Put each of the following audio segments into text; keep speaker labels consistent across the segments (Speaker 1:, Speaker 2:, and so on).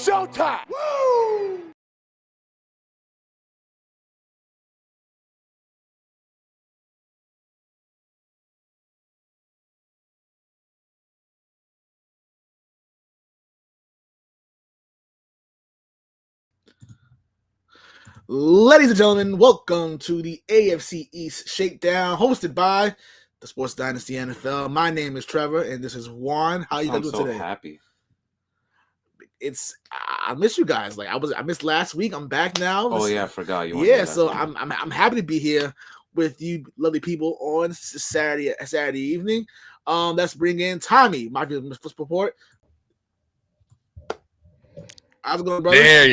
Speaker 1: Showtime! Woo!
Speaker 2: Ladies and gentlemen, welcome to the AFC East Shakedown, hosted by the Sports Dynasty NFL. My name is Trevor, and this is Juan. How you guys doing today?
Speaker 3: I'm so happy.
Speaker 2: I miss you guys. I missed last week. I'm back now.
Speaker 3: Oh yeah, I forgot you.
Speaker 2: Yeah, so I'm happy to be here with you, lovely people, on Saturday evening. Let's bring in Tommy, Mafia report. How's it going, brother?
Speaker 4: There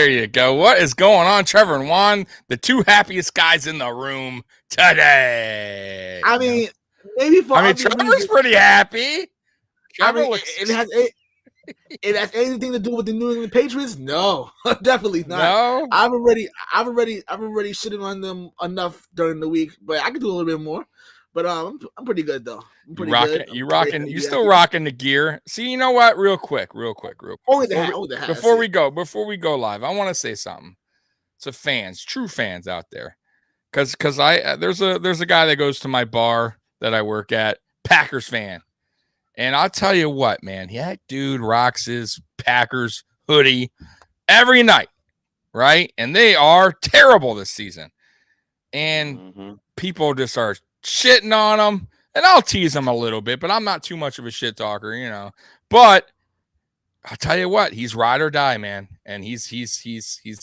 Speaker 4: you go. What is going on, Trevor and Juan, the two happiest guys in the room today?
Speaker 2: I mean,
Speaker 4: Trevor's pretty happy.
Speaker 2: It has anything to do with the New England Patriots? No, definitely not.
Speaker 4: No,
Speaker 2: I've already shitting on them enough during the week, but I can do a little bit more. But I'm pretty good though.
Speaker 4: You still rocking the gear. See, you know what? Real quick.
Speaker 2: Only the hat.
Speaker 4: Before we go live, I want to say something to fans, true fans out there, because there's a guy that goes to my bar that I work at, Packers fan, and I'll tell you what, man, that dude rocks his Packers hoodie every night, right? And they are terrible this season, and people just are shitting on them, and I'll tease them a little bit, but I'm not too much of a shit talker, you know. But I'll tell you what, he's ride or die, man, and he's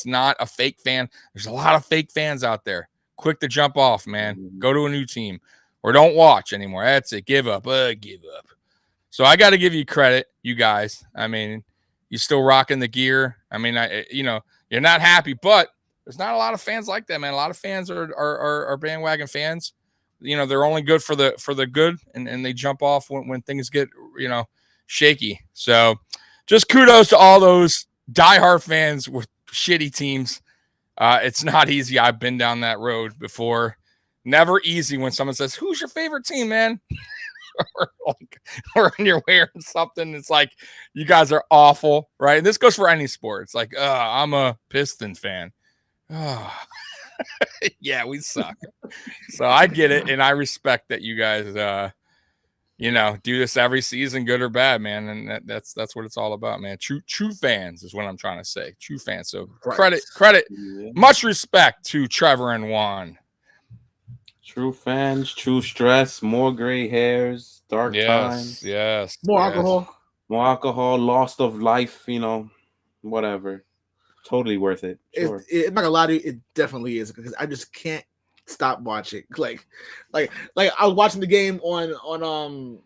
Speaker 4: not a fake fan. There's a lot of fake fans out there, quick to jump off, man. Go to a new team or don't watch anymore. That's it. Give up. So I got to give you credit, you guys. I mean, you're still rocking the gear. I mean, you're not happy, but there's not a lot of fans like that, man. A lot of fans are bandwagon fans. You know, they're only good for the good, and they jump off when things get, shaky. So just kudos to all those diehard fans with shitty teams. It's not easy. I've been down that road before. Never easy when someone says, "Who's your favorite team, man?" or when you're wearing something, it's like, you guys are awful, right? And this goes for any sport. It's like, I'm a Piston fan. Yeah, we suck. So I get it, and I respect that you guys, do this every season, good or bad, man. And that's what it's all about, man. True fans is what I'm trying to say. True fans. So credit, much respect to Trevor and Juan.
Speaker 3: True fans, true stress, more gray hairs, dark times.
Speaker 4: Yes.
Speaker 2: More alcohol,
Speaker 3: loss of life, whatever. Totally worth it. Sure.
Speaker 2: I'm not gonna lie to you, it definitely is, because I just can't stop watching. Like I was watching the game on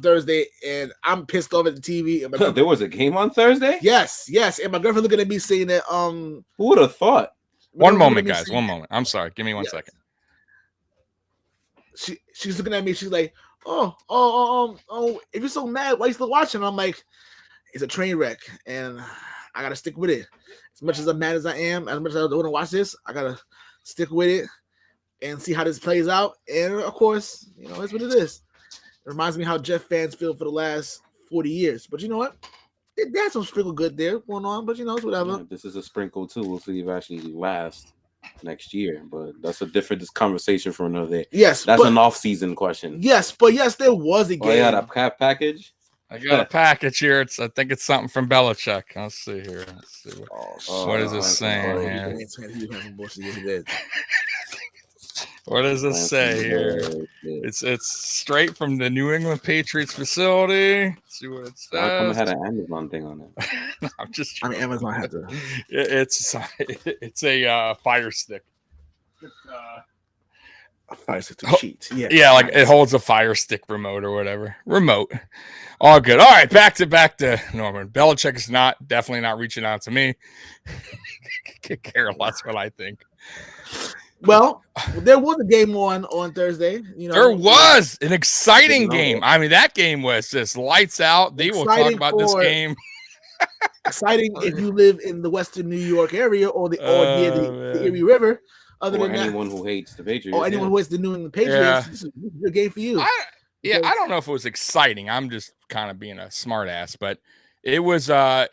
Speaker 2: Thursday, and I'm pissed off at the TV. And
Speaker 3: there was a game on Thursday?
Speaker 2: Yes. And my girlfriend looking at me saying that
Speaker 3: who would have thought?
Speaker 4: One moment, guys. One moment. I'm sorry. Give me 1 second.
Speaker 2: She's looking at me. She's like, oh, if you're so mad, why are you still watching? I'm like, it's a train wreck, and I gotta stick with it. As much as I'm mad as I am, as much as I don't want to watch this, I gotta stick with it and see how this plays out. And of course, it's what it is. It reminds me how Jet fans feel for the last 40 years. But you know what? They had some sprinkle good there going on, but it's whatever.
Speaker 3: Yeah, this is a sprinkle too. We'll see if it actually lasts next year, but that's a different conversation for another day.
Speaker 2: Yes,
Speaker 3: that's an off-season question.
Speaker 2: Yes, but there was a game.
Speaker 3: Oh, yeah, that package.
Speaker 4: I got a package here. I think it's something from Belichick. Let's see here. What is this saying here? What does this say here? It's straight from the New England Patriots facility. Let's see what it says.
Speaker 3: How come it had an Amazon thing on it?
Speaker 4: I'm just.
Speaker 2: Amazon had to.
Speaker 4: It's a Fire Stick.
Speaker 2: A Fire Stick to
Speaker 4: Oh,
Speaker 2: cheat. Yeah.
Speaker 4: Yeah, like it holds a Fire Stick remote or whatever. Remote. All good. All right, back to Norman. Belichick is definitely not reaching out to me. Could care less what I think.
Speaker 2: Well, there was a game on Thursday.
Speaker 4: There was an exciting game. I mean, that game was just lights out. They will talk about this game.
Speaker 2: Exciting if you live in the Western New York area or near the Erie River. Other than
Speaker 3: anyone who hates the Patriots,
Speaker 2: or anyone who hates the New England Patriots, this is a game for you.
Speaker 4: I don't know if it was exciting. I'm just kind of being a smart ass, but it was a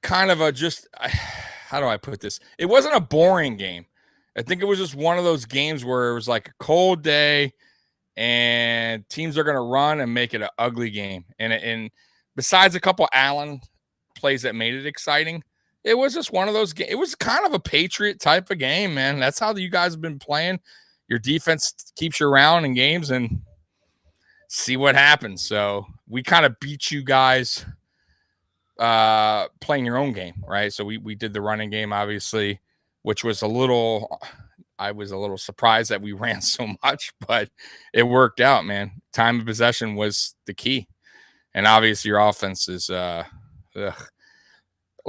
Speaker 4: kind of a just how do I put this? It wasn't a boring game. I think it was just one of those games where it was like a cold day and teams are going to run and make it an ugly game. And besides a couple Allen plays that made it exciting, it was just one of those games. It was kind of a Patriot type of game, man. That's how you guys have been playing. Your defense keeps you around in games and see what happens. So we kind of beat you guys playing your own game, right? So we did the running game, obviously, which was I was a little surprised that we ran so much, but it worked out, man. Time of possession was the key. And obviously your offense is Let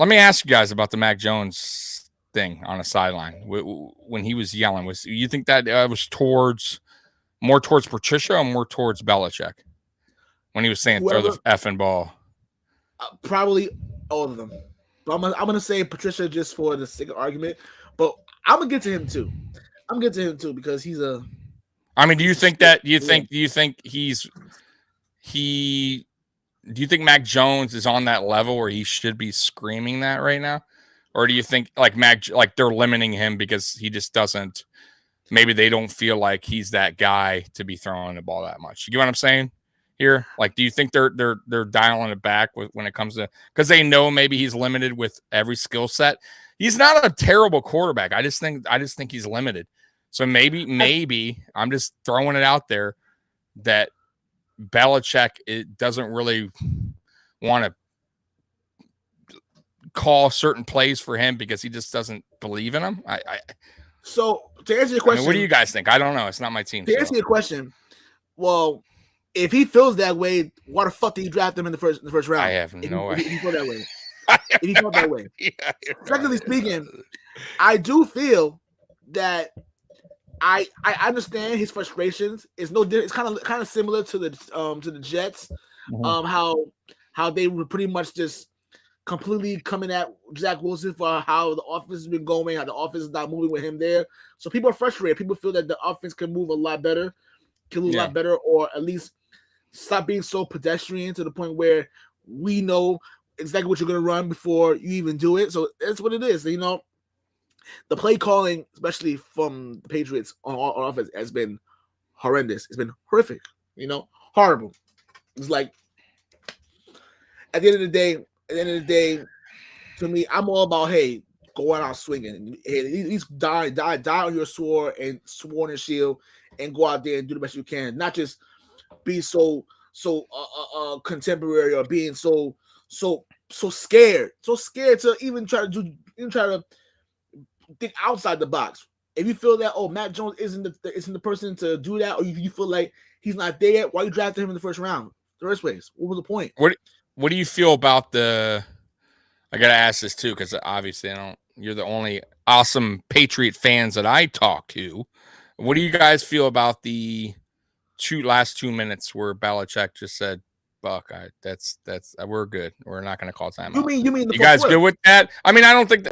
Speaker 4: me ask you guys about the Mac Jones thing on a sideline when he was yelling. You think that was more towards Patricia or more towards Belichick when he was saying throw the effing ball?
Speaker 2: Probably all of them. But I'm gonna say Patricia just for the sake of argument. But I'm gonna get to him too. Because he's a.
Speaker 4: I mean, do you think Mac Jones is on that level where he should be screaming that right now? Or do you think like they're limiting him because he just doesn't, maybe they don't feel like he's that guy to be throwing the ball that much? You get what I'm saying here? Like, do you think they're dialing it back when it comes to, because they know maybe he's limited with every skill set. He's not a terrible quarterback. I just think he's limited. So maybe I'm just throwing it out there that Belichick doesn't really want to call certain plays for him because he just doesn't believe in him.
Speaker 2: So to answer your question,
Speaker 4: what do you guys think? I don't know. It's not my team.
Speaker 2: To answer your question, well, if he feels that way, why the fuck did you draft him in the first round?
Speaker 4: I have no idea.
Speaker 2: If he felt that way. If he felt that way. Technically speaking, I do feel that I understand his frustrations. It's no different. It's kind of similar to the Jets.
Speaker 4: Mm-hmm.
Speaker 2: How they were pretty much just completely coming at Zach Wilson for how the offense has been going, how the offense is not moving with him there. So people are frustrated. People feel that the offense can move a lot better, or at least stop being so pedestrian to the point where we know exactly what you're going to run before you even do it. So that's what it is. You know, the play calling, especially from the Patriots on offense, has been horrendous. It's been horrific. You know, horrible. It's like at the end of the day, to me, I'm all about, hey, going out swinging. Hey, at least die on your sword and sworn and shield, and go out there and do the best you can. Not just be so contemporary or being so scared to even try to think outside the box. If you feel that Mac Jones isn't the person to do that, or you feel like he's not there yet, why you drafted him in the first round? The first place. What was the point?
Speaker 4: What do you feel about the? I gotta ask this too, because obviously you're the only awesome Patriot fans that I talk to. What do you guys feel about the last 2 minutes where Belichick just said, "Buck, that's we're good. We're not going to call timeout."
Speaker 2: You mean
Speaker 4: you guys good with that? I mean, I don't think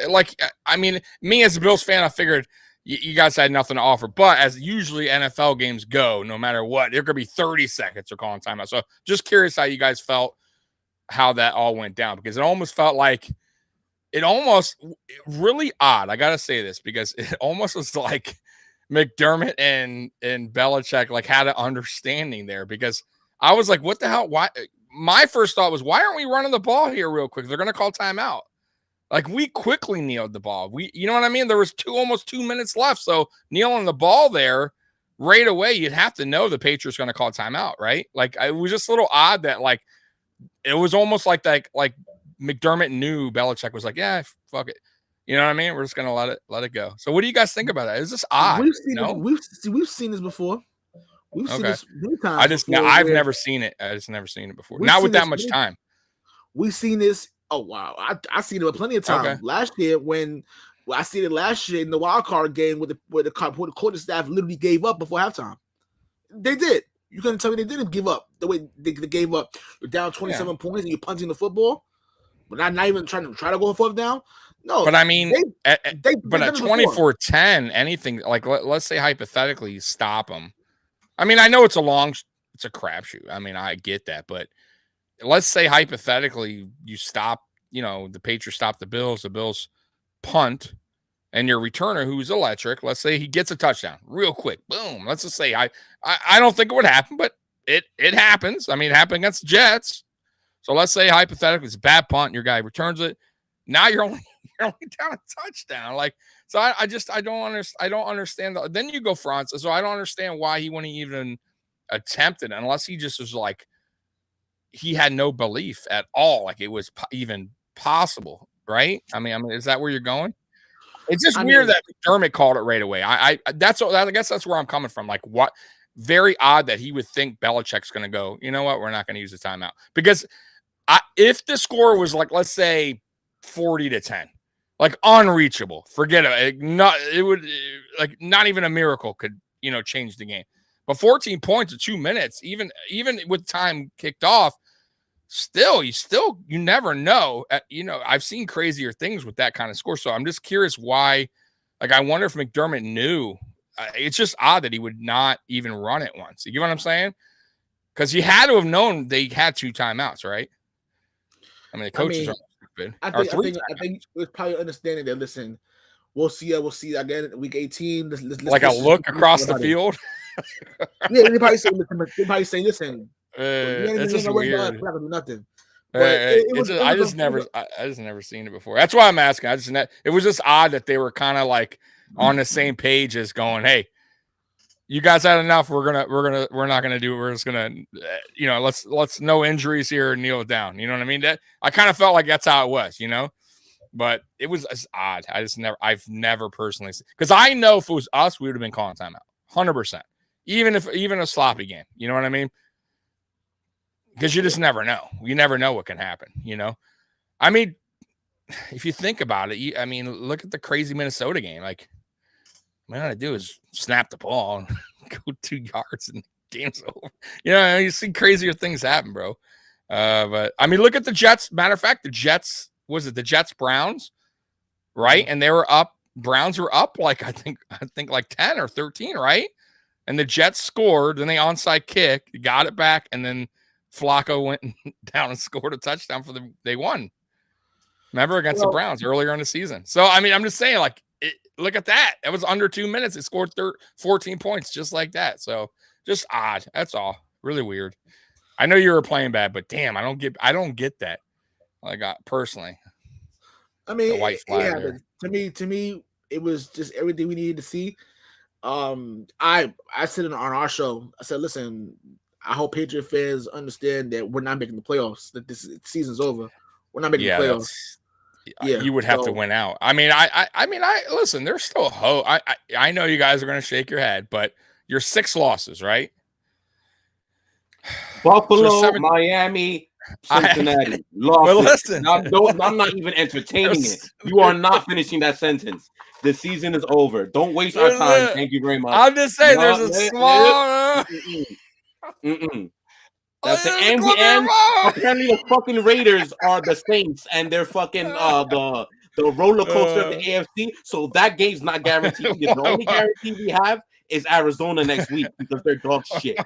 Speaker 4: me as a Bills fan, I figured you guys had nothing to offer. But as usually NFL games go, no matter what, there could be 30 seconds of calling timeout. So just curious how you guys felt, how that all went down, because it almost felt like really odd. I got to say this because it almost was like McDermott and Belichick like had an understanding there, because I was like, what the hell? Why? My first thought was, why aren't we running the ball here real quick? They're going to call timeout. Like, we quickly kneeled the ball. You know what I mean? There was almost 2 minutes left. So kneeling the ball there right away, you'd have to know the Patriots going to call timeout, right? Like, it was just a little odd that like, it was almost like McDermott knew Belichick was like, yeah, fuck it. You know what I mean? We're just gonna let it go. So what do you guys think about that? Is this odd?
Speaker 2: We've seen
Speaker 4: No?
Speaker 2: we've seen this before. We've seen
Speaker 4: Okay.
Speaker 2: this many times before.
Speaker 4: I've never seen it. I just never seen it before.
Speaker 2: We've
Speaker 4: Not
Speaker 2: seen
Speaker 4: with that
Speaker 2: this
Speaker 4: much
Speaker 2: many-
Speaker 4: time.
Speaker 2: We've seen this. Oh wow, I seen it plenty of times.
Speaker 4: Okay.
Speaker 2: Last year I seen it last year in the wild card game where the coaching staff literally gave up before halftime. They did. You couldn't tell me they didn't give up the way they gave up. You're down 27 points and you're punting the football, but not even trying to go fourth down. No,
Speaker 4: But I mean,
Speaker 2: they
Speaker 4: but at 24-10, anything like let's say hypothetically you stop them. I mean, I know it's a crapshoot. I mean, I get that, but let's say hypothetically you stop, the Patriots stop the Bills punt, and your returner who's electric, let's say he gets a touchdown real quick, boom. Let's just say I don't think it would happen, but it happens. I mean, it happened against the Jets. So let's say hypothetically it's a bad punt, and your guy returns it. Now you're only down a touchdown. Like, so I don't understand. Then you go Francis. So I don't understand why he wouldn't even attempt it unless he just was like, he had no belief at all. Like it was even possible. Right. I mean, is that where you're going? It's just weird that McDermott called it right away. I guess that's where I'm coming from. Like what? Very odd that he would think Belichick's going to go, you know what? We're not going to use the timeout because if the score was like, let's say 40-10, like unreachable, forget it. It would not even a miracle could, change the game. But 14 points in 2 minutes, even with time kicked off, you never know. I've seen crazier things with that kind of score. So I'm just curious why. Like, I wonder if McDermott knew. It's just odd that he would not even run it once. You get what I'm saying? Because he had to have known they had 2 timeouts, right? I mean, the coaches are stupid.
Speaker 2: I think it was probably understanding that. Listen, we'll see again in week 18. Let's
Speaker 4: like a look across the field.
Speaker 2: Yeah, they probably say, listen.
Speaker 4: It's just weird.
Speaker 2: We're not gonna do nothing.
Speaker 4: I just never seen it before. That's why I'm asking. It was just odd that they were kind of like on the same page as going, hey, you guys had enough. We're not gonna do it. We're just gonna, let's no injuries here and kneel it down. You know what I mean? That I kind of felt like that's how it was, but it was just odd. I've never personally, because I know if it was us, we would have been calling timeout 100%. Even a sloppy game, you know what I mean? Because you just never know. You never know what can happen, I mean, if you think about it, look at the crazy Minnesota game. Like, what I do is snap the ball and go 2 yards and the game's over. You see crazier things happen, bro. But I mean, look at the Jets. Matter of fact, the Jets Browns, right? And they were up. Browns were up like I think like 10 or 13, right? And the Jets scored, then they onside kick, got it back, and then Flacco went down and scored a touchdown they won. Remember against the Browns earlier in the season. So I mean, I'm just saying, like, look at that. It was under 2 minutes. It scored 14 points just like that. So just odd. That's all. Really weird. I know you were playing bad, but damn, I don't get that. Like, personally.
Speaker 2: I mean,
Speaker 4: the white flag
Speaker 2: to me, it was just everything we needed to see. I said on our show, I said, listen, I hope Patriot fans understand that we're not making the playoffs. That this season's over. We're not making the playoffs.
Speaker 4: Yeah, you would have to win out. I mean, I listen. There's still hope. I know you guys are going to shake your head, but you're 6 losses, right?
Speaker 3: Buffalo, Miami, Cincinnati.
Speaker 4: Well, listen,
Speaker 3: I'm not even entertaining it. You are not finishing that sentence. The season is over. Don't waste our time. Thank you very much.
Speaker 4: I'm just saying, there's a small.
Speaker 3: That's the end. Apparently, the fucking Raiders are the Saints, and they're fucking the roller coaster of the AFC. So that game's not guaranteed. The only guarantee we have is Arizona next week because they're dog shit.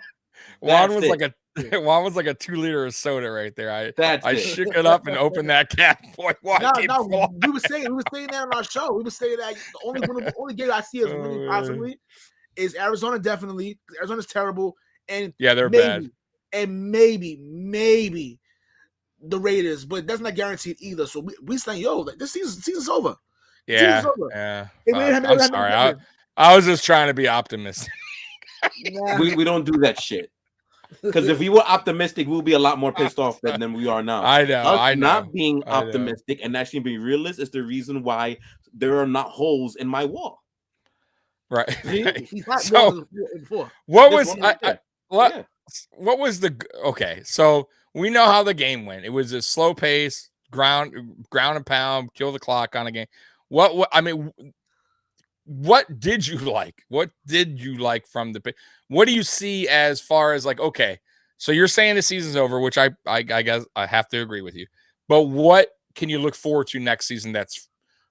Speaker 4: Juan was like a 2-liter of soda right there. I shook it up and opened that cap. Boy,
Speaker 2: no, we were saying that on our show. We were saying that the only game I see as winning possibly is Arizona. Definitely, Arizona's terrible, and
Speaker 4: they're bad.
Speaker 2: And maybe the Raiders, but that's not guaranteed either. So we saying, like, this season's over.
Speaker 4: Yeah,
Speaker 2: season's over.
Speaker 4: Yeah. I'm sorry. I was just trying to be optimistic.
Speaker 3: We don't do that shit. Because if we were optimistic, we'll be a lot more pissed off than we are now.
Speaker 4: I know.
Speaker 3: Us
Speaker 4: I know.
Speaker 3: not being
Speaker 4: I know.
Speaker 3: optimistic and actually being realist is the reason why there are not holes in my wall.
Speaker 4: Right.
Speaker 2: He's not
Speaker 4: So,
Speaker 2: going before.
Speaker 4: what
Speaker 3: There's
Speaker 4: was
Speaker 3: one right there. Yeah.
Speaker 4: what was the okay? So we know how the game went. It was a slow pace, ground and pound, kill the clock kind of game. What I mean, what did you like? What did you like from the? What do you see as far as like? Okay, so you're saying the season's over, which I guess I have to agree with you. But what can you look forward to next season that's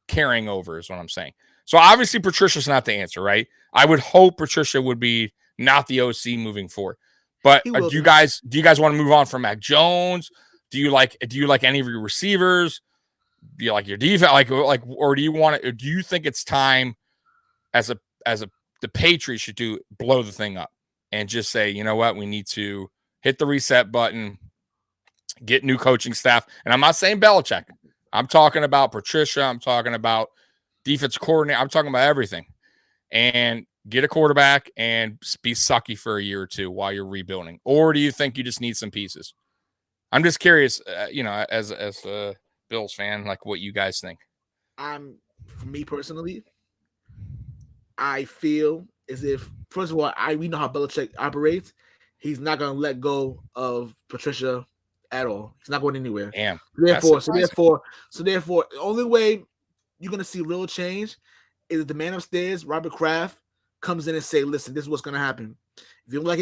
Speaker 4: carrying over? Is what I'm saying. So obviously Patricia's not the answer, right? I would hope Patricia would be not the OC moving forward. But do you guys want to move on from Mac Jones? Do you like any of your receivers? Do you like your defense? Like, or do you want to? Do you think it's time as the Patriots should blow the thing up and just say, you know what, we need to hit the reset button, get new coaching staff. And I'm not saying Belichick. I'm talking about Patricia. I'm talking about defense coordinator. I'm talking about everything. And get a quarterback and be sucky for a year or two while you're rebuilding. Or do you think you just need some pieces? I'm just curious, as a Bills fan, like what you guys think.
Speaker 2: For me personally, I feel as if, first of all, we know how Belichick operates. He's not going to let go of Patricia at all. He's not going anywhere.
Speaker 4: Damn.
Speaker 2: Therefore, the only way you're going to see real change is the man upstairs, Robert Kraft, comes in and say, listen, this is what's going to happen. If you don't like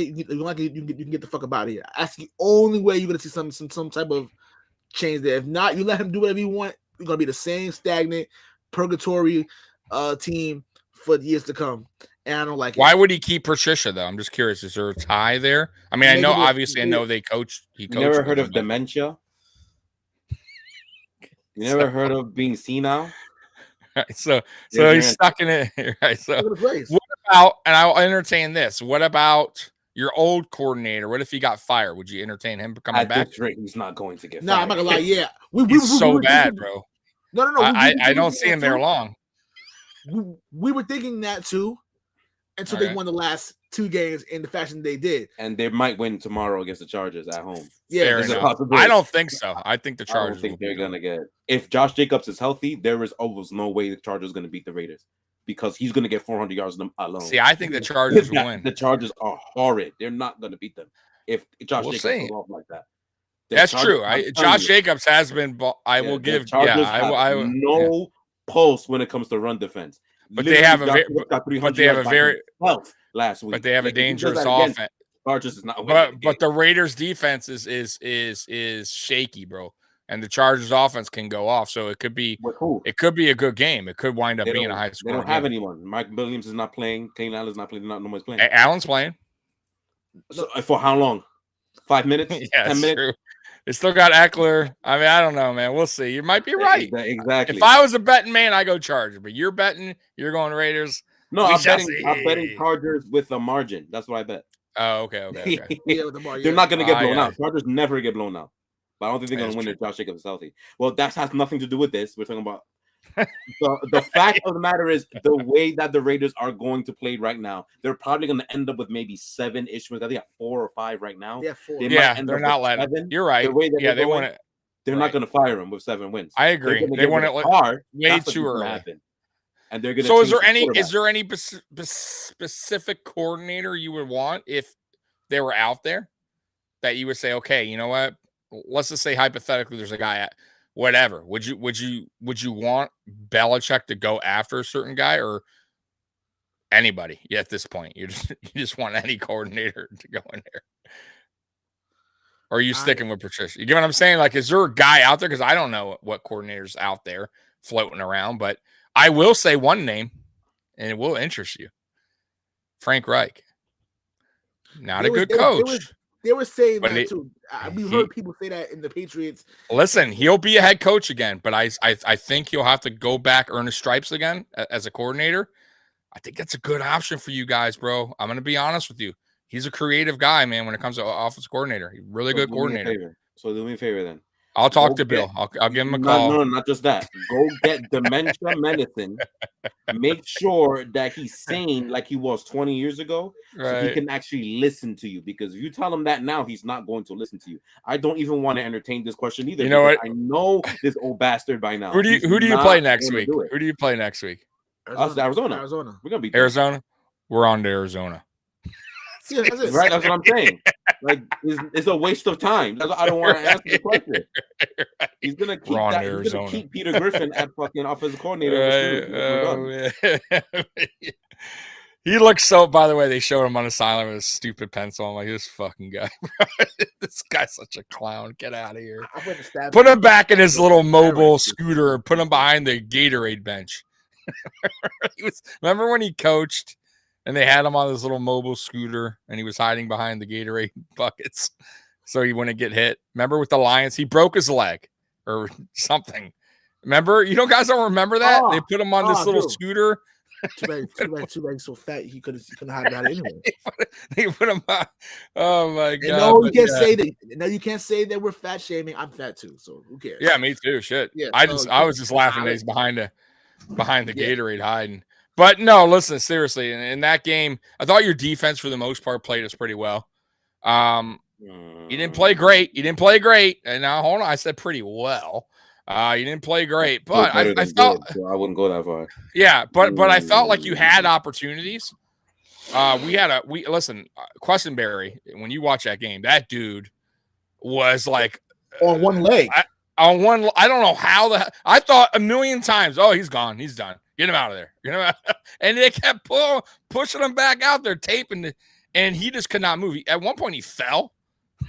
Speaker 2: it, you can get the fuck up out of here. That's the only way you're going to see some type of change there. If not, you let him do whatever you want, you're going to be the same stagnant, purgatory team for years to come. And I don't like it.
Speaker 4: Why would he keep Patricia, though? I'm just curious. Is there a tie there? I mean, I know they coach.
Speaker 3: You never heard of dementia? You never heard of being senile?
Speaker 4: Right, so he's stuck in it. Right. So what about, and I'll entertain this. What about your old coordinator? What if he got fired? Would you entertain him coming back?
Speaker 3: This rate, he's not going to get fired.
Speaker 2: No, I'm not gonna lie. Yeah,
Speaker 4: he's so bad, bro.
Speaker 2: No.
Speaker 4: I don't see him there long.
Speaker 2: We were thinking that too, until they won the last 2 games in the fashion they did.
Speaker 3: And they might win tomorrow against the Chargers at home.
Speaker 2: Yeah,
Speaker 4: I don't think so. I think the Chargers.
Speaker 3: I don't think they're gonna get. If Josh Jacobs is healthy, there is almost no way the Chargers are gonna beat the Raiders because he's gonna get 400 yards alone.
Speaker 4: See, I think the Chargers will win.
Speaker 3: The Chargers are horrid. They're not gonna beat them if Josh Jacobs goes off like that.
Speaker 4: That's true. Josh Jacobs has been. I will give.
Speaker 3: No pulse when it comes to run defense.
Speaker 4: But they have a very
Speaker 3: last week.
Speaker 4: But they have a dangerous offense.
Speaker 3: Chargers is not.
Speaker 4: But the Raiders' defense is shaky, bro. And the Chargers' offense can go off, so it could be a good game. It could wind up being a high score.
Speaker 3: They don't have anyone. Mike Williams is not playing. Kane Allen's not playing. No one's playing.
Speaker 4: Allen's playing.
Speaker 3: So, for how long? 5 minutes?
Speaker 4: Yeah,
Speaker 3: 10 minutes?
Speaker 4: True. They still got Eckler. I mean, I don't know, man. We'll see. You might be right.
Speaker 3: Exactly.
Speaker 4: If I was a betting man, I go Chargers. But you're betting, you're going Raiders.
Speaker 3: No, I'm betting Chargers with a margin. That's what I bet.
Speaker 4: Oh, okay.
Speaker 3: They're not going to get blown out. Chargers never get blown out. But I don't think they're going to win if Josh Jacobs is healthy. Well, that has nothing to do with this. We're talking about the fact of the matter is the way that the Raiders are going to play right now. They're probably going to end up with maybe 7-ish. I think they have 4 or 5 right now.
Speaker 2: Yeah, 4.
Speaker 4: They're not letting. You're right. They want it.
Speaker 3: They're not going to fire him with 7 wins.
Speaker 4: I agree. They want it way too early.
Speaker 3: And they're going to.
Speaker 4: So, is there any specific coordinator you would want if they were out there that you would say, okay, you know what? Let's just say hypothetically, there's a guy at whatever. Would you want Belichick to go after a certain guy or anybody at this point? You just want any coordinator to go in there. Or are you sticking with Patricia? You get what I'm saying? Like, is there a guy out there? Because I don't know what coordinators out there floating around, but I will say one name, and it will interest you. Frank Reich. Not a good coach.
Speaker 2: They were saying that too. We heard people say that in the Patriots.
Speaker 4: Listen, he'll be a head coach again, but I think he'll have to go back, earn his stripes again as a coordinator. I think that's a good option for you guys, bro. I'm going to be honest with you. He's a creative guy, man, when it comes to offensive coordinator. He's really good coordinator.
Speaker 3: So do me a favor then.
Speaker 4: I'll talk to Bill. I'll give him a call.
Speaker 3: No, not just that. Go get dementia medicine. Make sure that he's sane like he was 20 years ago, so he can actually listen to you. Because if you tell him that now, he's not going to listen to you. I don't even want to entertain this question either.
Speaker 4: You know what?
Speaker 3: I know this old bastard by now.
Speaker 4: Who do you play next week? Who do you play next week?
Speaker 3: Arizona. We're gonna be
Speaker 4: Arizona. We're on to Arizona.
Speaker 2: Yeah, that's it.
Speaker 3: Right, that's what I'm saying. Like, it's a waste of time. I don't want to answer the question. He's gonna keep that. He's gonna keep Peter Griffin at fucking offensive coordinator.
Speaker 4: He looks so. By the way, they showed him on the sideline with a stupid pencil. I'm like, this fucking guy. This guy's such a clown. Get out of here. Put him back in his little mobile scooter and put him behind the Gatorade bench. Remember when he coached? And they had him on this little mobile scooter, and he was hiding behind the Gatorade buckets so he wouldn't get hit. Remember with the Lions? He broke his leg or something. Remember? You know, guys don't remember that? They put him on this little scooter.
Speaker 2: Too bad, so fat he couldn't hide behind it anyway.
Speaker 4: They put him on. Oh my god!
Speaker 2: No, you can't say that. No, you can't say that we're fat shaming. I'm fat too, so who cares?
Speaker 4: Yeah, me too. Shit. Yeah, I was just laughing that he's behind the Gatorade hiding. But no, listen, seriously, in that game, I thought your defense for the most part played us pretty well. You didn't play great. And now, hold on, I said pretty well. You didn't play great, but I felt
Speaker 3: good, so I wouldn't go that far.
Speaker 4: Yeah, but I felt like you had opportunities. Listen, Questenberry, when you watch that game, that dude was like
Speaker 2: on one leg.
Speaker 4: I don't know how I thought a million times, oh, he's gone, he's done. Get him out of there. And they kept pushing him back out there, taping it, and he just could not move. At one point, he fell.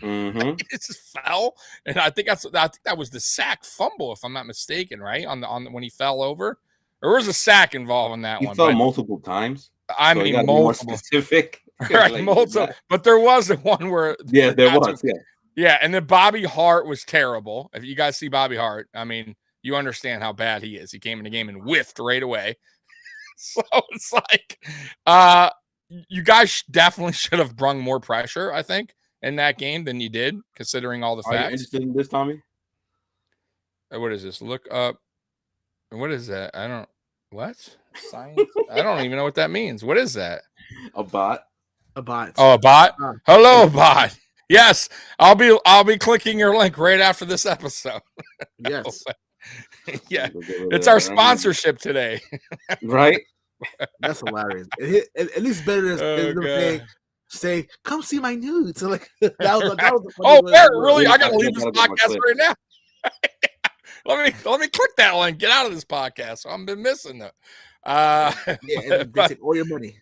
Speaker 3: Mm-hmm.
Speaker 4: He just fell, and I think that was the sack fumble, if I'm not mistaken, right? On the when he fell over, there was a sack involved in that one.
Speaker 3: He fell multiple times.
Speaker 4: I mean, multiple.
Speaker 3: More specific,
Speaker 4: right? Like, multiple, but there was the one where
Speaker 3: there was.
Speaker 4: Yeah, and then Bobby Hart was terrible. If you guys see Bobby Hart, I mean, you understand how bad he is. He came in the game and whiffed right away. So it's like, you guys definitely should have brung more pressure, I think, in that game than you did, considering all the facts.
Speaker 3: Are you interested in this, Tommy?
Speaker 4: What is this? Look up. What is that? What? Science? I don't even know what that means. What is that?
Speaker 3: A bot.
Speaker 2: A bot.
Speaker 4: Oh, a bot? Hello, bot. Yes, I'll be clicking your link right after this episode.
Speaker 2: Yes.
Speaker 4: Yeah, it's our sponsorship today.
Speaker 3: Right?
Speaker 2: That's hilarious. At least better than say, come see my nudes. So like, that was
Speaker 4: really? I gotta leave this podcast right now. let me click that link. Get out of this podcast. I've been missing it.
Speaker 2: They take all your money.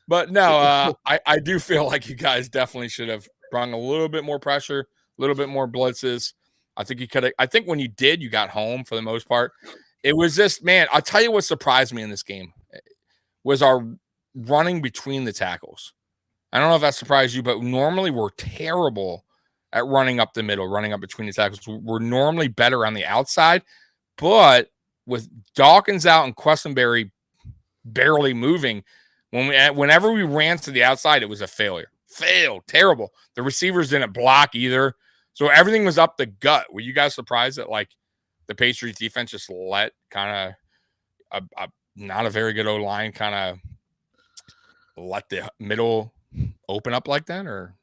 Speaker 4: But no, I do feel like you guys definitely should have brought a little bit more pressure, a little bit more blitzes. I think you could have. I think when you did, you got home for the most part. It was just, man, I'll tell you what surprised me in this game was our running between the tackles. I don't know if that surprised you, but normally we're terrible at running up the middle, running up between the tackles. We're normally better on the outside, but with Dawkins out and Questenberry barely moving, whenever we ran to the outside, it was a failure. Terrible. The receivers didn't block either. So everything was up the gut. Were you guys surprised that like the Patriots defense just let kind of not a very good O-line kind of let the middle open up like that, or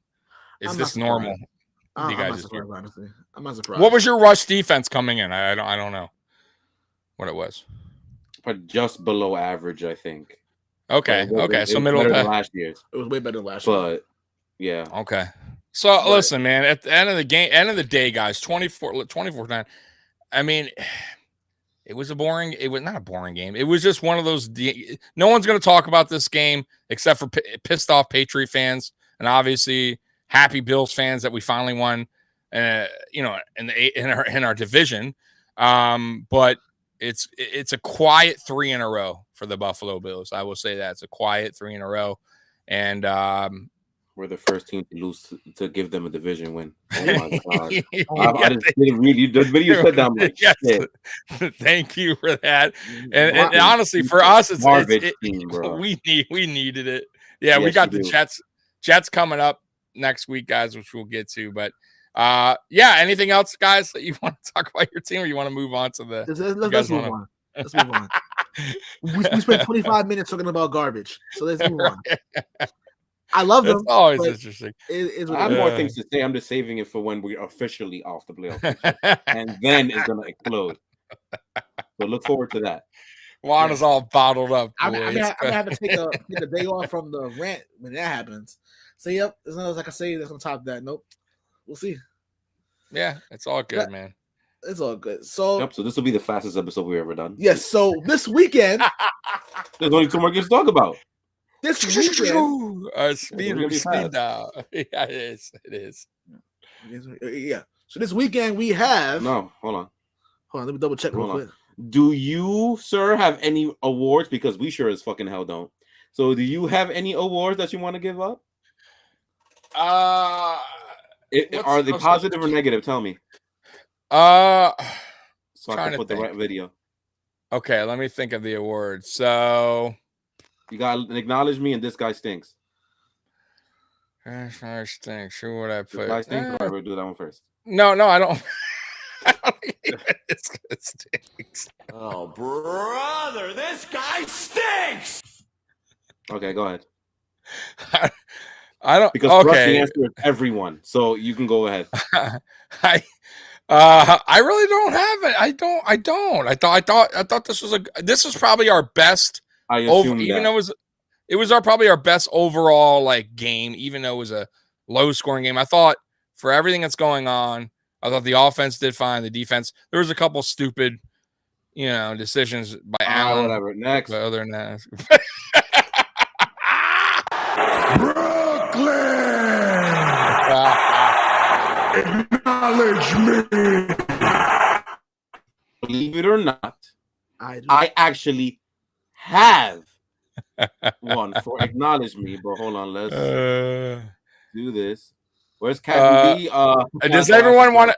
Speaker 4: is this normal?
Speaker 2: I'm not surprised, honestly. I'm not surprised.
Speaker 4: What was your rush defense coming in? I don't know what it was.
Speaker 3: But just below average, I think.
Speaker 4: Okay. So middle of
Speaker 3: last year's.
Speaker 2: It was way better than last year.
Speaker 3: But yeah.
Speaker 4: Okay. So listen, man, at the end of the day, guys, 24-9. I mean, it was not a boring game. It was just one of those. No one's going to talk about this game except for pissed off Patriot fans and obviously happy Bills fans that we finally won. In our division. But it's a quiet 3 in a row for the Buffalo Bills. I will say that it's a quiet 3 in a row, and
Speaker 3: we're the first team to lose to give them a division win. Oh my god! I just didn't really. The video said that. I'm like, shit.
Speaker 4: Thank you for that. And honestly, for us, it's
Speaker 3: team, bro.
Speaker 4: We needed it. Yeah, we got the Jets coming up next week, guys, which we'll get to. But Yeah. Anything else, guys, that you want to talk about your team, or you want to move on to the?
Speaker 2: Let's move on. Let's move on. We spent 25 minutes talking about garbage, so let's move on. I love them.
Speaker 4: It's always interesting.
Speaker 3: I have more things to say. I'm just saving it for when we're officially off the playoff picture, and then it's gonna explode. So look forward to that.
Speaker 4: Juan is all bottled up.
Speaker 2: I'm gonna have to take a day off from the rant when that happens. So yep, there's nothing I can say that's on top of that. Nope. We'll see.
Speaker 4: Yeah, it's all good, man.
Speaker 2: It's all good. So
Speaker 3: this will be the fastest episode we've ever done.
Speaker 2: Yes. So this weekend,
Speaker 3: there's only 2 more games to talk about.
Speaker 2: This weekend,
Speaker 4: speed dial. Yeah, it is.
Speaker 2: Yeah. So this weekend we have.
Speaker 3: No, hold on.
Speaker 2: Let me double check real quick.
Speaker 3: Do you, sir, have any awards? Because we sure as fucking hell don't. So, do you have any awards that you want to give up? Are they positive or negative? Tell me. So I can put the right video.
Speaker 4: Okay, let me think of the awards. So.
Speaker 3: You gotta acknowledge me, and this guy stinks.
Speaker 4: This guy stinks. Who would I put?
Speaker 3: This guy stinks. Or I would do that one first.
Speaker 4: No, I don't. This guy stinks.
Speaker 1: Oh, brother, this guy stinks.
Speaker 3: Okay, go ahead.
Speaker 4: I don't.
Speaker 3: Because the answer is everyone, so you can go ahead.
Speaker 4: I really don't have it. I don't. I thought this was probably our best.
Speaker 3: I assume
Speaker 4: even though it was probably our best overall game, even though it was a low scoring game. I thought for everything that's going on, I thought the offense did fine. The defense, there was a couple stupid, decisions by Allen.
Speaker 3: Whatever. Next.
Speaker 4: But other than that,
Speaker 1: Brooklyn, acknowledge me.
Speaker 3: Believe it or not, I actually have one for acknowledge me. But hold on, let's do this. Where's Captain B?
Speaker 4: Does everyone want to?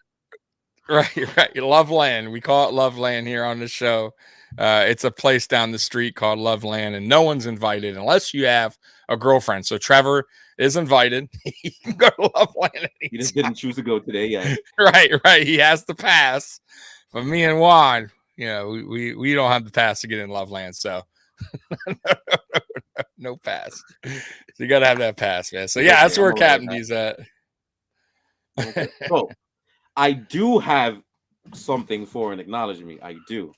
Speaker 4: Right. Loveland. We call it Loveland here on the show. It's a place down the street called Loveland, and no one's invited unless you have a girlfriend. So Trevor is invited. He can go to Loveland.
Speaker 3: He just didn't choose to go today yet.
Speaker 4: Right. He has the pass. But me and Juan, we don't have the pass to get in Loveland. So no pass. So you got to have that pass, man. So yeah, that's where Captain D's at.
Speaker 3: Okay. So I do have something for an acknowledgement. I do.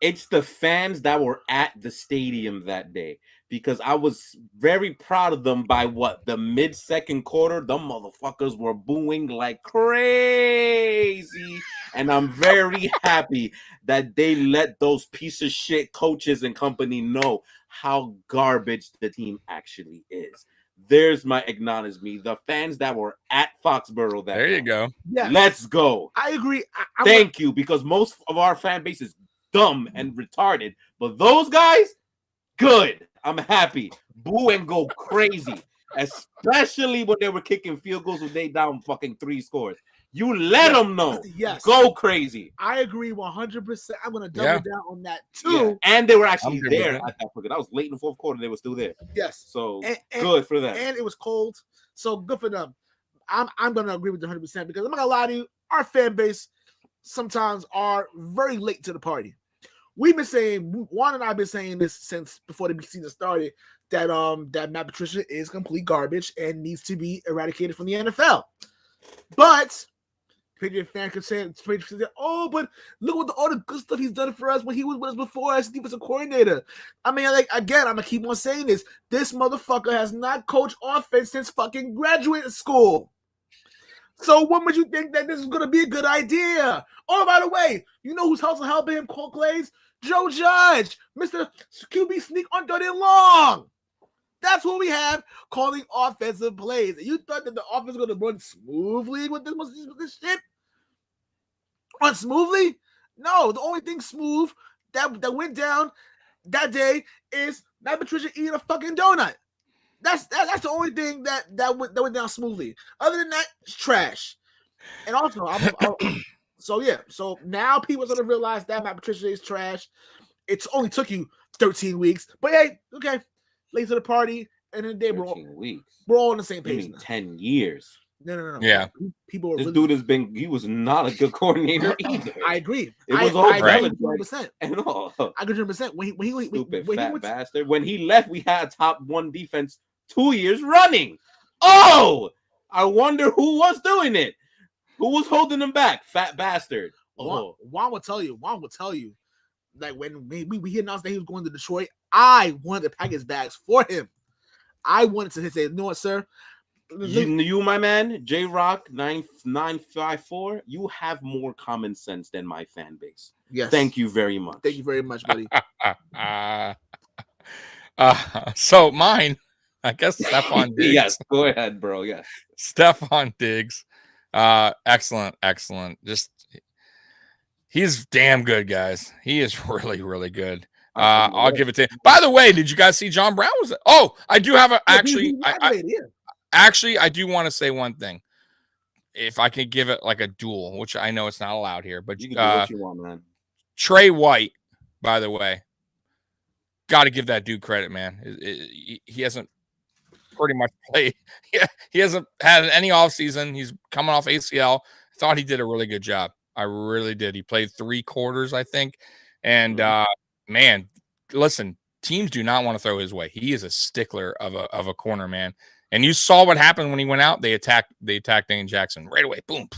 Speaker 3: It's the fans that were at the stadium that day, because I was very proud of them. By the mid-second quarter, them motherfuckers were booing like crazy, and I'm very happy that they let those piece of shit coaches and company know how garbage the team actually is. There's my acknowledgement. The fans that were at Foxborough that
Speaker 4: there you go.
Speaker 2: Yeah,
Speaker 3: let's go.
Speaker 2: I agree.
Speaker 3: Thank you, because most of our fan base is dumb and retarded, but those guys, good. I'm happy. Boo and go crazy, especially when they were kicking field goals when they down fucking 3 scores. You let them know.
Speaker 2: Yes.
Speaker 3: Go crazy.
Speaker 2: I agree 100%. I'm going to double down on that too.
Speaker 3: Yeah. And they were actually there at that point. That was late in the fourth quarter. They were still there.
Speaker 2: Yes.
Speaker 3: So good for them.
Speaker 2: And it was cold. So good for them. I'm going to agree with you 100% because I'm not going to lie to you. Our fan base sometimes are very late to the party. We've been saying, Juan and I have been saying this since before the season started, that Matt Patricia is complete garbage and needs to be eradicated from the NFL. But Patriot fan could say, "Oh, but look all the good stuff he's done for us when he was with us before as defensive coordinator." I mean, again, I'm gonna keep on saying this. This motherfucker has not coached offense since fucking graduate school. So when would you think that this is gonna be a good idea? Oh, by the way, you know who's also helping him call plays? Joe Judge, Mr. QB sneak on third and long. That's what we have calling offensive plays. And you thought that the offense was going to run smoothly with this shit? Run smoothly? No, the only thing smooth that went down that day is Matt Patricia eating a fucking donut. That's the only thing that went down smoothly. Other than that, it's trash. And also, so now people are going to realize that Matt Patricia is trash. It's only took you 13 weeks. But hey, okay. Late to the party, and then we're all on the same page.
Speaker 3: 10 years.
Speaker 2: No.
Speaker 4: Yeah.
Speaker 2: People were
Speaker 3: This
Speaker 2: really,
Speaker 3: dude he was not a good coordinator either.
Speaker 2: I agree.
Speaker 3: It was all
Speaker 2: I agree
Speaker 3: Belichick
Speaker 2: 100%.
Speaker 3: and all.
Speaker 2: I agree 100%.
Speaker 3: Stupid
Speaker 2: When he
Speaker 3: fat
Speaker 2: went,
Speaker 3: bastard. When he left, we had a top 1 defense 2 years running. Oh, I wonder who was doing it. Who was holding him back? Fat bastard. Oh.
Speaker 2: Juan will tell you. Like when we announced that he was going to Detroit, I wanted to pack his bags for him. I wanted to say, you know what, sir?
Speaker 3: You, my man, J Rock 9954. You have more common sense than my fan base.
Speaker 2: Yes.
Speaker 3: Thank you very much.
Speaker 2: Thank you very much, buddy.
Speaker 4: So mine, I guess Stephon Diggs.
Speaker 3: Yes, go ahead, bro. Yes.
Speaker 4: Stephon Diggs. Excellent. Just he's damn good, guys. He is really, really good. I'll give it to him. By the way, did you guys see John Brown? I do have actually, I do want to say one thing. If I could give it like a duel, which I know it's not allowed here, but
Speaker 3: you can do what you want, man.
Speaker 4: Trey White, by the way, got to give that dude credit, man. He hasn't pretty much played. He hasn't had any offseason. He's coming off ACL. I thought he did a really good job. I really did. He played 3 quarters, I think. And man, listen, teams do not want to throw his way. He is a stickler of a corner, man. And you saw what happened when he went out. They attacked Dane Jackson right away. Boom,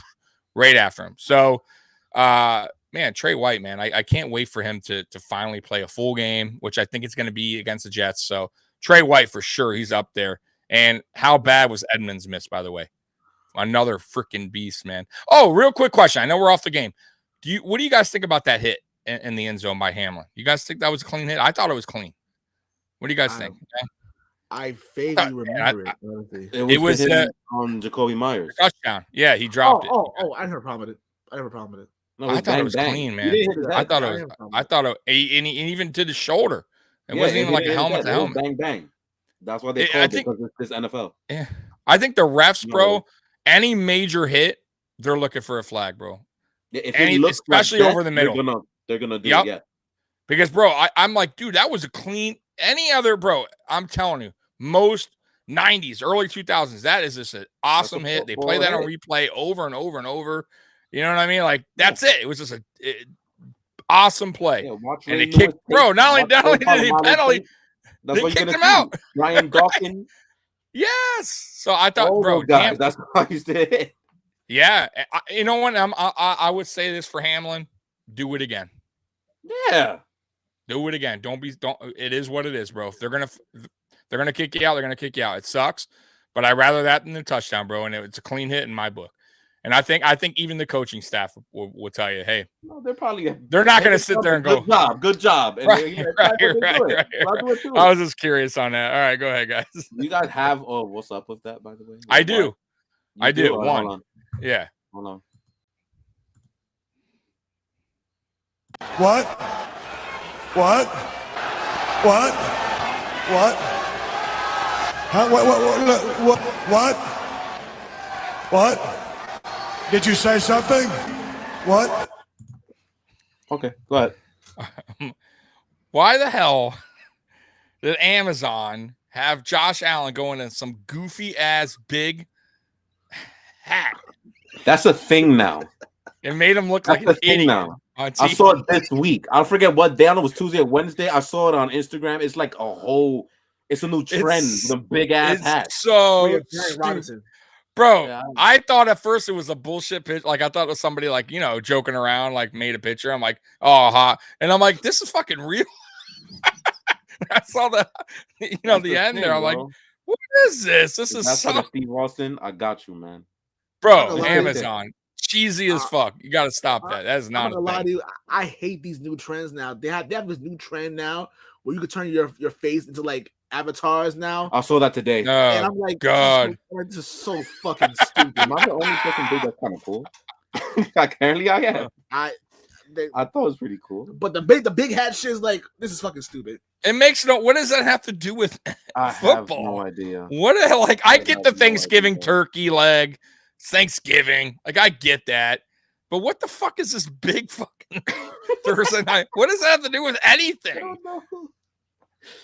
Speaker 4: right after him. So, man, Trey White, man, I can't wait for him to finally play a full game, which I think it's going to be against the Jets. So Trey White for sure, he's up there. And how bad was Edmonds' miss, by the way? Another freaking beast, man. Oh, real quick question. I know we're off the game. What do you guys think about that hit in the end zone by Hamlin? You guys think that was a clean hit? I thought it was clean. What do you guys think?
Speaker 2: I vaguely remember it. Honestly.
Speaker 3: It was on Jacoby Myers
Speaker 4: touchdown. Yeah, he dropped it.
Speaker 2: I didn't have a problem with it.
Speaker 3: No,
Speaker 4: I thought it was clean, man. I thought it. And he even did his shoulder. It wasn't even like a helmet to helmet.
Speaker 3: Bang bang. That's why they called it, because it's NFL.
Speaker 4: Yeah, I think the refs, bro. Any major hit, they're looking for a flag, bro. Especially like over the middle.
Speaker 3: They're gonna do it. Yeah.
Speaker 4: Because, bro, I'm like, dude, that was a clean. Any other, bro? I'm telling you, most 90s, early 2000s, that is just an awesome hit. They play that on replay over and over and over. You know what I mean? Like, that's it. It was just an awesome play. Yeah, and they kicked, bro. Not only did they penalty, they kicked him out.
Speaker 3: Ryan Dawkins.
Speaker 4: Yes. So I thought, bro,
Speaker 3: guys, that's how you did it.
Speaker 4: Yeah. You know what? I would say this for Hamlin: do it again.
Speaker 3: Yeah.
Speaker 4: Do it again. Don't. It is what it is, bro. If they're gonna kick you out, they're gonna kick you out. It sucks, but I'd rather that than the touchdown, bro. And it's a clean hit in my book. And I think even the coaching staff will tell you, hey,
Speaker 3: no, they're
Speaker 4: not gonna sit there and go,
Speaker 3: good job. And
Speaker 4: right. I was just curious on that. All right, go ahead, guys.
Speaker 3: You guys have what's up with that, by the way?
Speaker 4: I do. I do.
Speaker 3: Hold on.
Speaker 4: Yeah.
Speaker 3: Hold on.
Speaker 5: What? Huh? What? Did you say something? What?
Speaker 3: Okay, go ahead.
Speaker 4: Why the hell did Amazon have Josh Allen going in some goofy ass big hat?
Speaker 3: That's a thing now.
Speaker 4: It made him look like an idiot now.
Speaker 3: I saw it this week. I forget what day. I don't know, it was Tuesday or Wednesday. I saw it on Instagram. It's like it's a new trend with a big ass hat.
Speaker 4: So bro, yeah, I thought at first it was a bullshit pitch. Like I thought it was somebody like, joking around, like made a picture. I'm like, oh, hot. And I'm like, this is fucking real. I saw the end there. I'm like, what is this? This is so
Speaker 3: Steve Austin. I got you, man.
Speaker 4: Bro, Amazon. Cheesy as fuck. You got to stop that. That is not a
Speaker 2: lie to you. I hate these new trends now. They have this new trend now where you can turn your face into like avatars now.
Speaker 3: I saw that today.
Speaker 2: And I'm like,
Speaker 4: God,
Speaker 2: this is so fucking stupid.
Speaker 3: Am I the only person dude that's kind of cool? Apparently I am. I thought it was pretty cool.
Speaker 2: But the big hat shit is like, this is fucking stupid.
Speaker 4: It makes what does that have to do with football?
Speaker 3: I have no idea.
Speaker 4: What I get the Thanksgiving turkey leg, Thanksgiving. Like I get that. But what the fuck is this big fucking Thursday night? What does that have to do with anything?
Speaker 3: I don't know.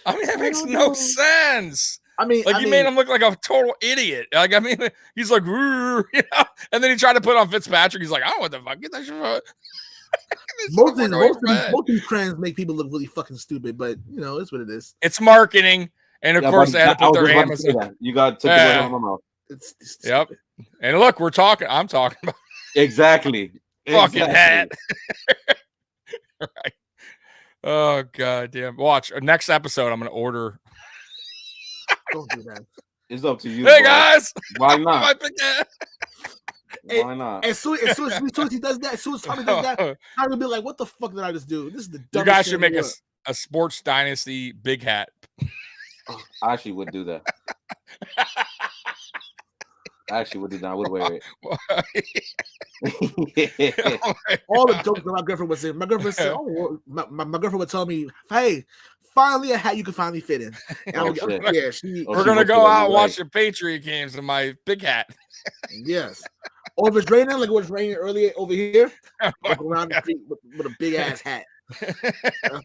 Speaker 4: I mean, that makes no sense.
Speaker 2: I mean,
Speaker 4: Like, he made him look like a total idiot. Like, I mean, he's like, "Rrr," you know, and then he tried to put on Fitzpatrick. He's like, "I don't want the fuck, get that shit."
Speaker 2: Most of these trends make people look really fucking stupid, but you know, it's what it is.
Speaker 4: It's marketing, and of course they had to put their Amazon.
Speaker 3: You got to take it out of my mouth.
Speaker 2: It's
Speaker 4: Yep.
Speaker 2: stupid.
Speaker 4: And look, I'm talking about
Speaker 3: Exactly.
Speaker 4: fucking hat. Right. Oh god damn. Watch next episode. I'm gonna order.
Speaker 2: Don't do that.
Speaker 3: It's up to you.
Speaker 4: Hey
Speaker 3: boy.
Speaker 4: guys.
Speaker 3: Why not?
Speaker 4: My big hat.
Speaker 3: Why not?
Speaker 2: As soon as he does that, as soon as Tommy does that, I'm gonna be like, "What the fuck did I just do? This is the dumbest
Speaker 4: You guys
Speaker 2: shit
Speaker 4: should
Speaker 2: in
Speaker 4: make
Speaker 2: the world."
Speaker 4: a sports dynasty big hat.
Speaker 3: I actually would do that. I actually would do that. I would wear it.
Speaker 2: All the jokes that my girlfriend would say. My girlfriend said, "Oh, my girlfriend would tell me, hey, finally a hat you can finally fit in." And
Speaker 3: Oh,
Speaker 2: I'm
Speaker 3: shit.
Speaker 2: like, yeah, she.
Speaker 4: We're gonna go out and watch the Patriot games in my big hat.
Speaker 2: Yes. Or if it's raining, like it was raining earlier over here, walk around the street with a big ass hat.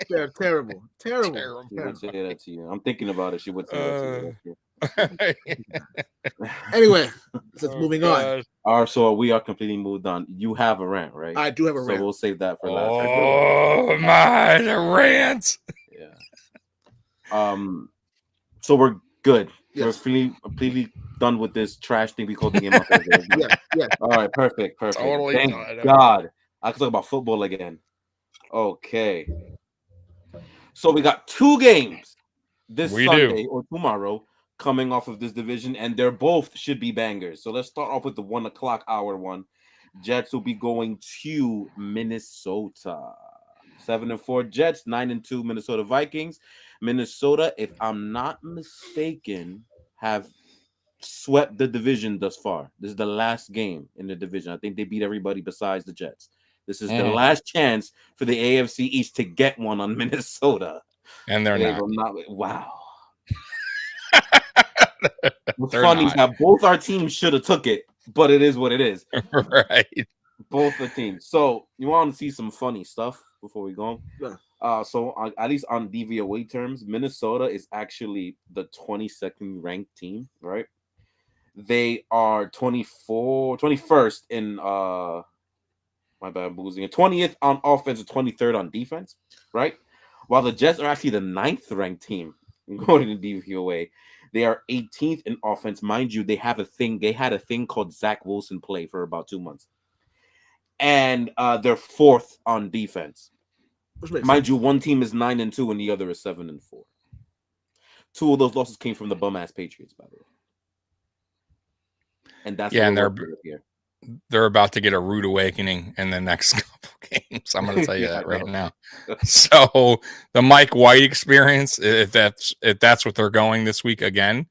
Speaker 2: That's terrible.
Speaker 3: She would say that to you. I'm thinking about it. She would say that to you.
Speaker 2: Anyway, moving on.
Speaker 3: All right, so we are completely moved on. You have a rant, right?
Speaker 2: I do have a rant.
Speaker 3: So we'll save that for last.
Speaker 4: Oh my, the rant.
Speaker 3: Yeah. So we're good.
Speaker 2: Yes.
Speaker 3: We're completely done with this trash thing we call the game.
Speaker 2: Yeah.
Speaker 3: All right, perfect.
Speaker 4: Totally
Speaker 3: Thank
Speaker 4: done.
Speaker 3: God. I can talk about football again. Okay. So we got 2 games this Sunday or tomorrow coming off of this division, and they're both should be bangers. So let's start off with the 1:00 hour one. Jets will be going to Minnesota. 7-4 Jets, 9-2 Minnesota Vikings. Minnesota, if I'm not mistaken, have swept the division thus far. This is the last game in the division. I think they beat everybody besides the Jets. This is the last chance for the AFC East to get one on Minnesota.
Speaker 4: And they're not.
Speaker 3: Wow. What's funny is that both our teams should have took it, but it is what it is.
Speaker 4: Right.
Speaker 3: Both the teams. So you want to see some funny stuff before we go?
Speaker 2: Yeah.
Speaker 3: So at least on DVOA terms, Minnesota is actually the 22nd ranked team, right? They are 21st in my bad, I'm losing it. 20th on offense and 23rd on defense, right? While the Jets are actually the 9th ranked team going to DVOA. They are 18th in offense. Mind you, they had a thing called Zach Wilson play for about 2 months. And they're 4th on defense. Mind you, one team is 9-2 and the other is 7-4. 2 of those losses came from the bum ass Patriots, by the way. And that's
Speaker 4: and they're about to get a rude awakening in the next couple games. I'm going to tell you that right now. So the Mike White experience, if that's what they're going this week again,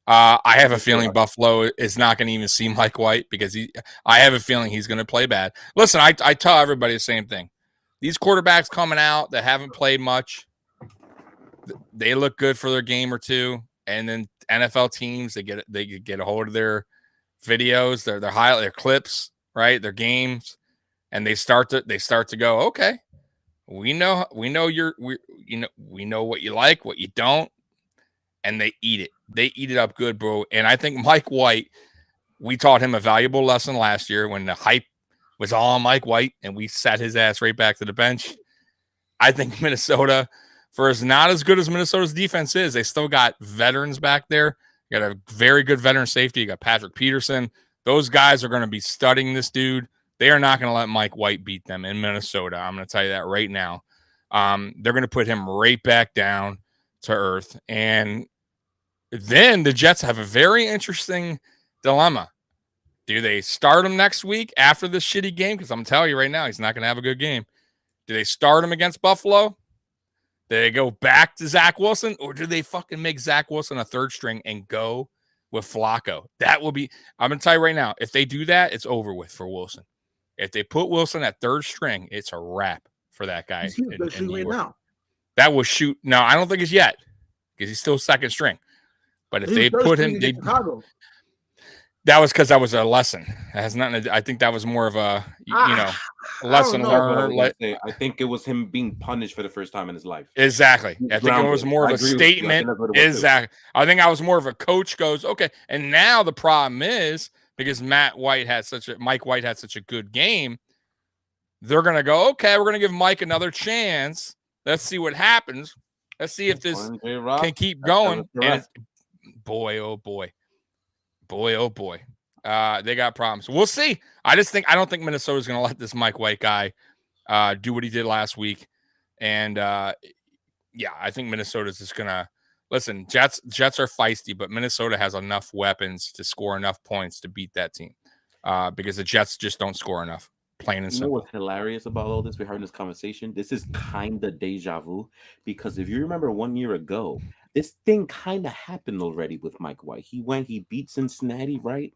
Speaker 4: I have a feeling Buffalo is not going to even see Mike White because I have a feeling he's going to play bad. Listen, I tell everybody the same thing. These quarterbacks coming out that haven't played much, they look good for their game or two, and then NFL teams they get a hold of their videos, their clips, right, their games, and they start to go, okay, we know what you like, what you don't, and they eat it up good, bro. And I think Mike White, we taught him a valuable lesson last year when the hype was all on Mike White and we sat his ass right back to the bench. I think Minnesota, for as not as good as Minnesota's defense is, they still got veterans back there. You got a very good veteran safety. You got Patrick Peterson. Those guys are going to be studying this dude. They are not going to let Mike White beat them in Minnesota. I'm going to tell you that right now. They're going to put him right back down to earth. And then the Jets have a very interesting dilemma. Do they start him next week after this shitty game? Because I'm telling you right now, he's not going to have a good game. Do they start him against Buffalo? Do they go back to Zach Wilson? Or do they fucking make Zach Wilson a third string and go with Flacco? That will be, I'm going to tell you right now, if they do that, it's over with for Wilson. If they put Wilson at third string, it's a wrap for that guy. That will shoot. No, I don't think it's yet because he's still second string. But if they put him, that was because that was a lesson. It has nothing to do, I think that was more of a, lesson
Speaker 2: know.
Speaker 3: That's what I
Speaker 4: learned.
Speaker 3: was gonna say. I think it was him being punished for the first time in his life.
Speaker 4: Exactly.
Speaker 3: He's
Speaker 4: I think it was
Speaker 3: grounded.
Speaker 4: more of
Speaker 3: I
Speaker 4: a
Speaker 3: agree with you. I think
Speaker 4: statement.
Speaker 3: that's what it was too.
Speaker 4: Exactly. I think I was more of a coach goes, okay. And now the problem is because Mike White had such a good game, they're gonna go, okay, we're gonna give Mike another chance. Let's see what happens. Let's see if this can keep going. And it's, boy, oh boy. Boy, oh boy. They got problems. We'll see. I don't think Minnesota's gonna let this Mike White guy do what he did last week. And yeah, I think Minnesota's just gonna listen. Jets are feisty, but Minnesota has enough weapons to score enough points to beat that team. Because the Jets just don't score enough. Plain and
Speaker 3: You know
Speaker 4: simple.
Speaker 3: what's hilarious about all this? We're having this conversation. This is kind of deja vu because if you remember 1 year ago, this thing kind of happened already with Mike White. He beat Cincinnati, right?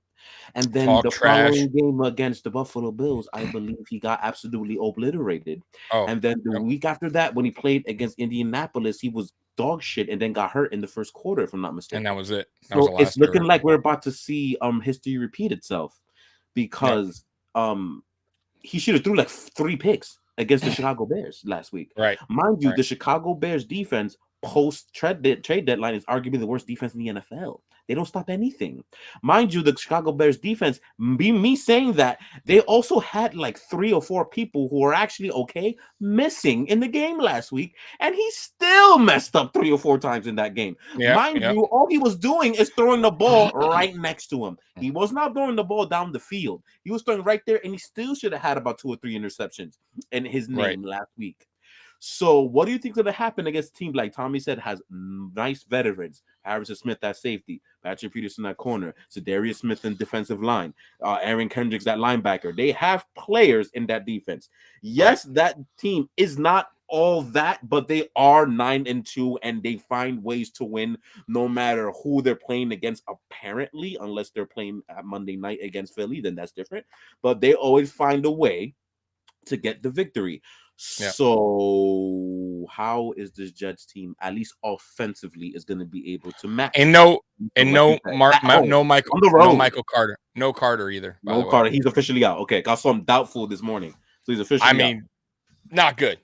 Speaker 3: And then
Speaker 4: Talk
Speaker 3: the
Speaker 4: trash.
Speaker 3: following game against the Buffalo Bills, I believe he got absolutely obliterated.
Speaker 4: Oh,
Speaker 3: And then the week after that, when he played against Indianapolis, he was dog shit and then got hurt in the first quarter, if I'm not mistaken.
Speaker 4: and that was it. That was
Speaker 3: So
Speaker 4: the
Speaker 3: it's
Speaker 4: last
Speaker 3: looking
Speaker 4: year.
Speaker 3: like we're about to see history repeat itself because he should have threw like 3 picks against the Chicago Bears last week.
Speaker 4: Right.
Speaker 3: Mind you,
Speaker 4: Right.
Speaker 3: the Chicago Bears defense post trade deadline is arguably the worst defense in the NFL. They don't stop anything. Mind you, the Chicago Bears defense, me saying that, they also had like 3 or 4 people who were actually okay missing in the game last week, and he still messed up 3 or 4 times in that game. Mind you, all he was doing is throwing the ball right next to him. He was not throwing the ball down the field. He was throwing right there, and he still should have had about 2 or 3 interceptions in his name last week. So what do you think is going to happen against a team like Tommy said has nice veterans? Harrison Smith at safety, Patrick Peterson at corner, Zadarius Smith in defensive line, Aaron Kendricks at linebacker. They have players in that defense. Yes, that team is not all that, but they are 9-2, and they find ways to win no matter who they're playing against, apparently, unless they're playing at Monday night against Philly, then that's different. But they always find a way to get the victory. So how is this Jets team, at least offensively, is going to be able to match?
Speaker 4: No Michael Carter. No Carter either.
Speaker 3: No Carter. He's officially out. Okay. I saw him doubtful this morning. So he's officially out.
Speaker 4: Not good.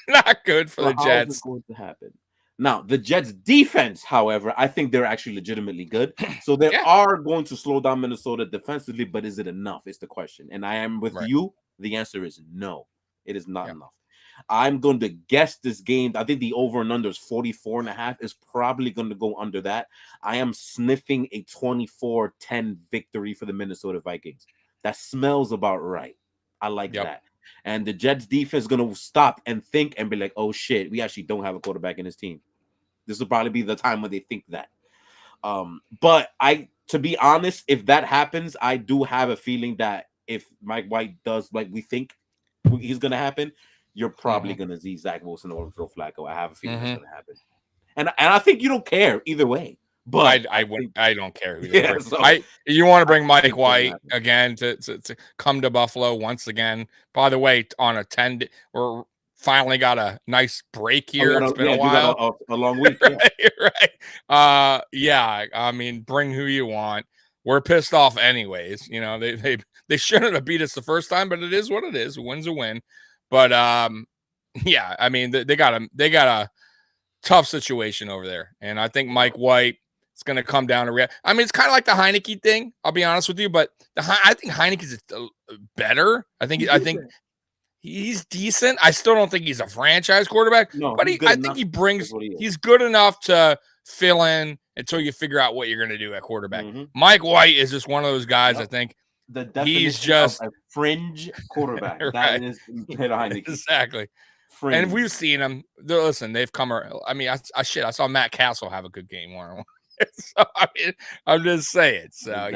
Speaker 4: Not good for the Jets.
Speaker 3: How is this going to happen? Now, the Jets defense, however, I think they're actually legitimately good. So they are going to slow down Minnesota defensively, but is it enough is the question. And I am with you. The answer is no. It is not enough. I'm going to guess this game. I think the over and under is 44.5. Is probably going to go under that. I am sniffing a 24-10 victory for the Minnesota Vikings. That smells about right. I like that. And the Jets defense is going to stop and think and be like, oh shit, we actually don't have a quarterback in this team. This will probably be the time when they think that. But to be honest, if that happens, I do have a feeling that if Mike White does like we think he's going to happen, you're probably going to see Zach Wilson or Joe Flacco. I have a feeling it's going to happen. And I think you don't care either way. But
Speaker 4: I don't care who you want to bring Mike White again to come to Buffalo once again. By the way, on a 10, we're finally got a nice break here. It's been a while,
Speaker 3: a long week,
Speaker 4: right? I mean, bring who you want. We're pissed off anyways. You know, they shouldn't have beat us the first time, but it is what it is. A win's a win. But I mean, they got a tough situation over there, and I think Mike White is going to come down to react. I mean, it's kind of like the Heineke thing. I'll be honest with you, but I think Heineke's better. I think he's decent. I still don't think he's a franchise quarterback, but I think he's good enough to fill in until you figure out what you're going to do at quarterback. Mike White is just one of those guys. I think he's just
Speaker 3: a fringe quarterback. That is Heineke.
Speaker 4: Exactly. Fringe. And we've seen them. Listen, they've come. I mean, I saw Matt Castle have a good game one. So I mean, I'm just saying. So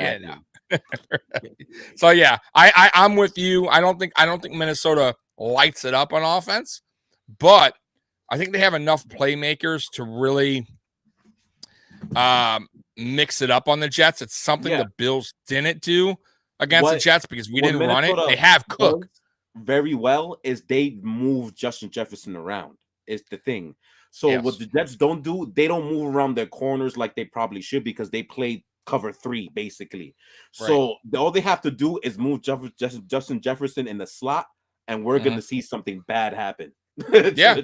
Speaker 4: So I'm with you. I don't think Minnesota lights it up on offense, but I think they have enough playmakers to really mix it up on the Jets. It's something the Bills didn't do against the Jets because we didn't run it. They have Cook
Speaker 3: very well. Is they move Justin Jefferson around is the thing. So what the Jets don't do, they don't move around their corners like they probably should because they play cover 3 basically. So all they have to do is move Justin Jefferson in the slot and we're going to see something bad happen.
Speaker 4: Yeah.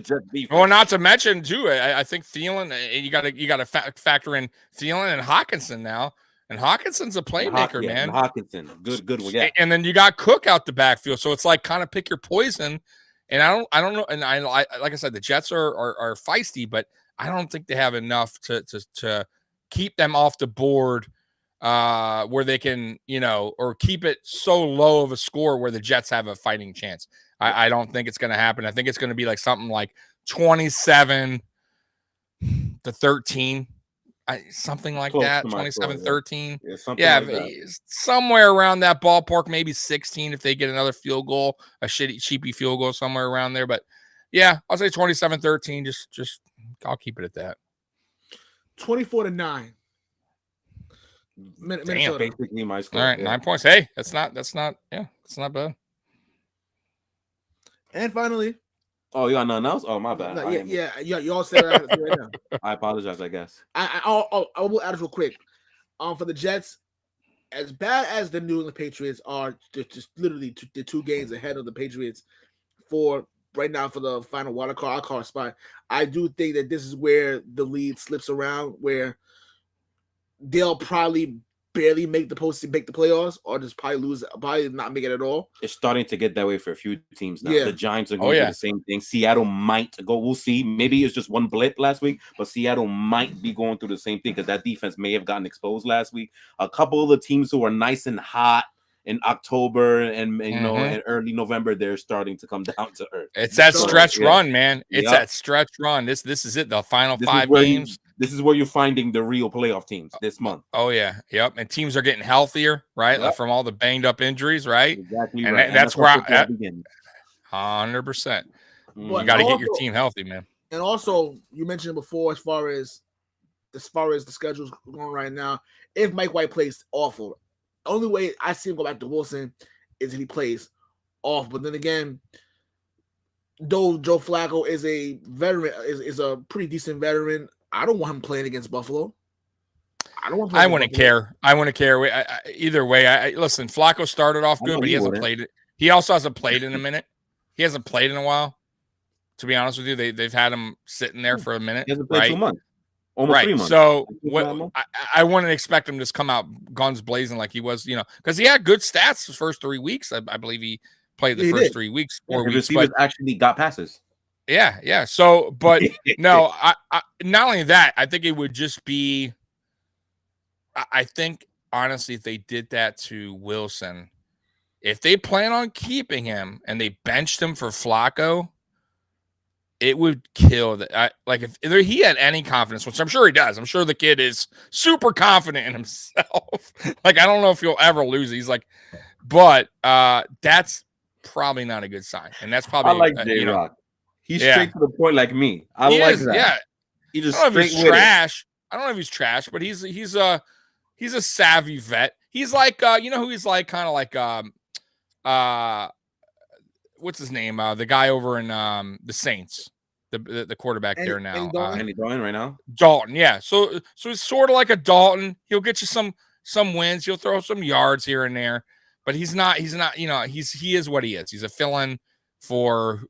Speaker 4: Well, not to mention too, I think Thielen. You got to factor in Thielen and Hawkinson now, and Hawkinson's a playmaker, man.
Speaker 3: Hawkinson, good one, yeah.
Speaker 4: And then you got Cook out the backfield, so it's like kind of pick your poison. And I don't know. And I like I said, the Jets are feisty, but I don't think they have enough to keep them off the board, where they can, or keep it so low of a score where the Jets have a fighting chance. I don't think it's going to happen. I think it's going to be like something like 27-13, something like that. 27-13. Somewhere around that ballpark, maybe 16 if they get another field goal, a cheapy field goal somewhere around there. But yeah, I'll say 27-13. Just I'll keep it at that.
Speaker 2: 24-9.
Speaker 3: Damn, basically my score.
Speaker 4: All right, 9 points. Hey, that's not bad.
Speaker 2: And finally,
Speaker 3: you got nothing else? Oh, my bad.
Speaker 2: You all said right now.
Speaker 3: I apologize, I guess.
Speaker 2: I will add it real quick. For the Jets, as bad as the New England Patriots are, just literally the 2 games ahead of the Patriots for right now for the final wild card spot. I do think that this is where the lead slips around, where they'll probably barely make the playoffs, or just probably not make it at all.
Speaker 3: It's starting to get that way for a few teams now.
Speaker 2: Yeah.
Speaker 3: The Giants are going to do the same thing. Seattle might go. We'll see. Maybe it's just one blip last week, but Seattle might be going through the same thing because that defense may have gotten exposed last week. A couple of the teams who are nice and hot in October and in early November, they're starting to come down to earth.
Speaker 4: It's that stretch run, man. It's that stretch run. This is it. The final 5 games.
Speaker 3: This is where you're finding the real playoff teams this month.
Speaker 4: Oh yeah, yep. And teams are getting healthier, right? Like from all the banged up injuries, right?
Speaker 3: Exactly.
Speaker 4: And
Speaker 3: right.
Speaker 4: that's where
Speaker 3: 100%.
Speaker 4: You got to get your team healthy, man.
Speaker 2: And also, you mentioned before, as far as the schedule's going right now, if Mike White plays awful, the only way I see him go back to Wilson is if he plays off. But then again, though Joe Flacco is a veteran, is a pretty decent veteran, I don't want him playing against Buffalo.
Speaker 4: I wouldn't care. Either way, listen, Flacco started off good, but he hasn't played it. He also hasn't played in a minute. He hasn't played in a while. To be honest with you, they've had him sitting there for a minute.
Speaker 3: He hasn't played 2 months. Almost 3 months.
Speaker 4: So I wouldn't expect him to come out guns blazing like he was, because he had good stats the first 3 weeks. I believe he played the first 3 weeks, 4 weeks.
Speaker 3: But actually got passes.
Speaker 4: Yeah. So, but no, I not only that, I think it would just be. I think honestly, if they did that to Wilson, if they plan on keeping him and they benched him for Flacco, it would kill that. Like if he had any confidence, which I'm sure he does. I'm sure the kid is super confident in himself. Like I don't know if he'll ever lose. He's like, but that's probably not a good sign, and that's probably
Speaker 3: I like J-Rock. He's straight to the point like me. I like that.
Speaker 4: Yeah.
Speaker 3: He just
Speaker 4: I don't know if he's trash. I don't know if he's trash, but he's a savvy vet. He's like who he's like, kind of like what's his name? The guy over in the Saints, the quarterback there now.
Speaker 3: Andy Dalton right now.
Speaker 4: Dalton, yeah. So he's sort of like a Dalton. He'll get you some wins. He'll throw some yards here and there, but he is what he is. He's a fill-in for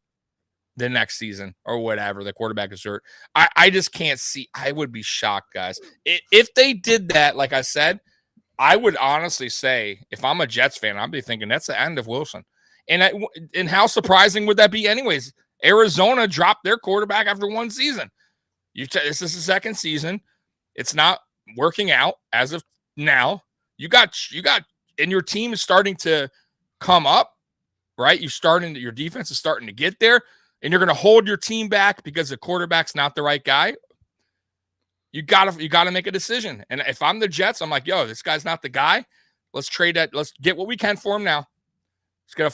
Speaker 4: the next season or whatever. The quarterback is hurt. I just can't see. I would be shocked, guys. If they did that, like I said, I would honestly say, if I'm a Jets fan, I'd be thinking that's the end of Wilson. And how surprising would that be anyways? Arizona dropped their quarterback after 1 season. This is the second season. It's not working out as of now. You got, and your team is starting to come up, right? Your defense is starting to get there. And you're going to hold your team back because the quarterback's not the right guy. You gotta make a decision. And if I'm the Jets, I'm like, yo, this guy's not the guy. Let's trade that. Let's get what we can for him now. Let's get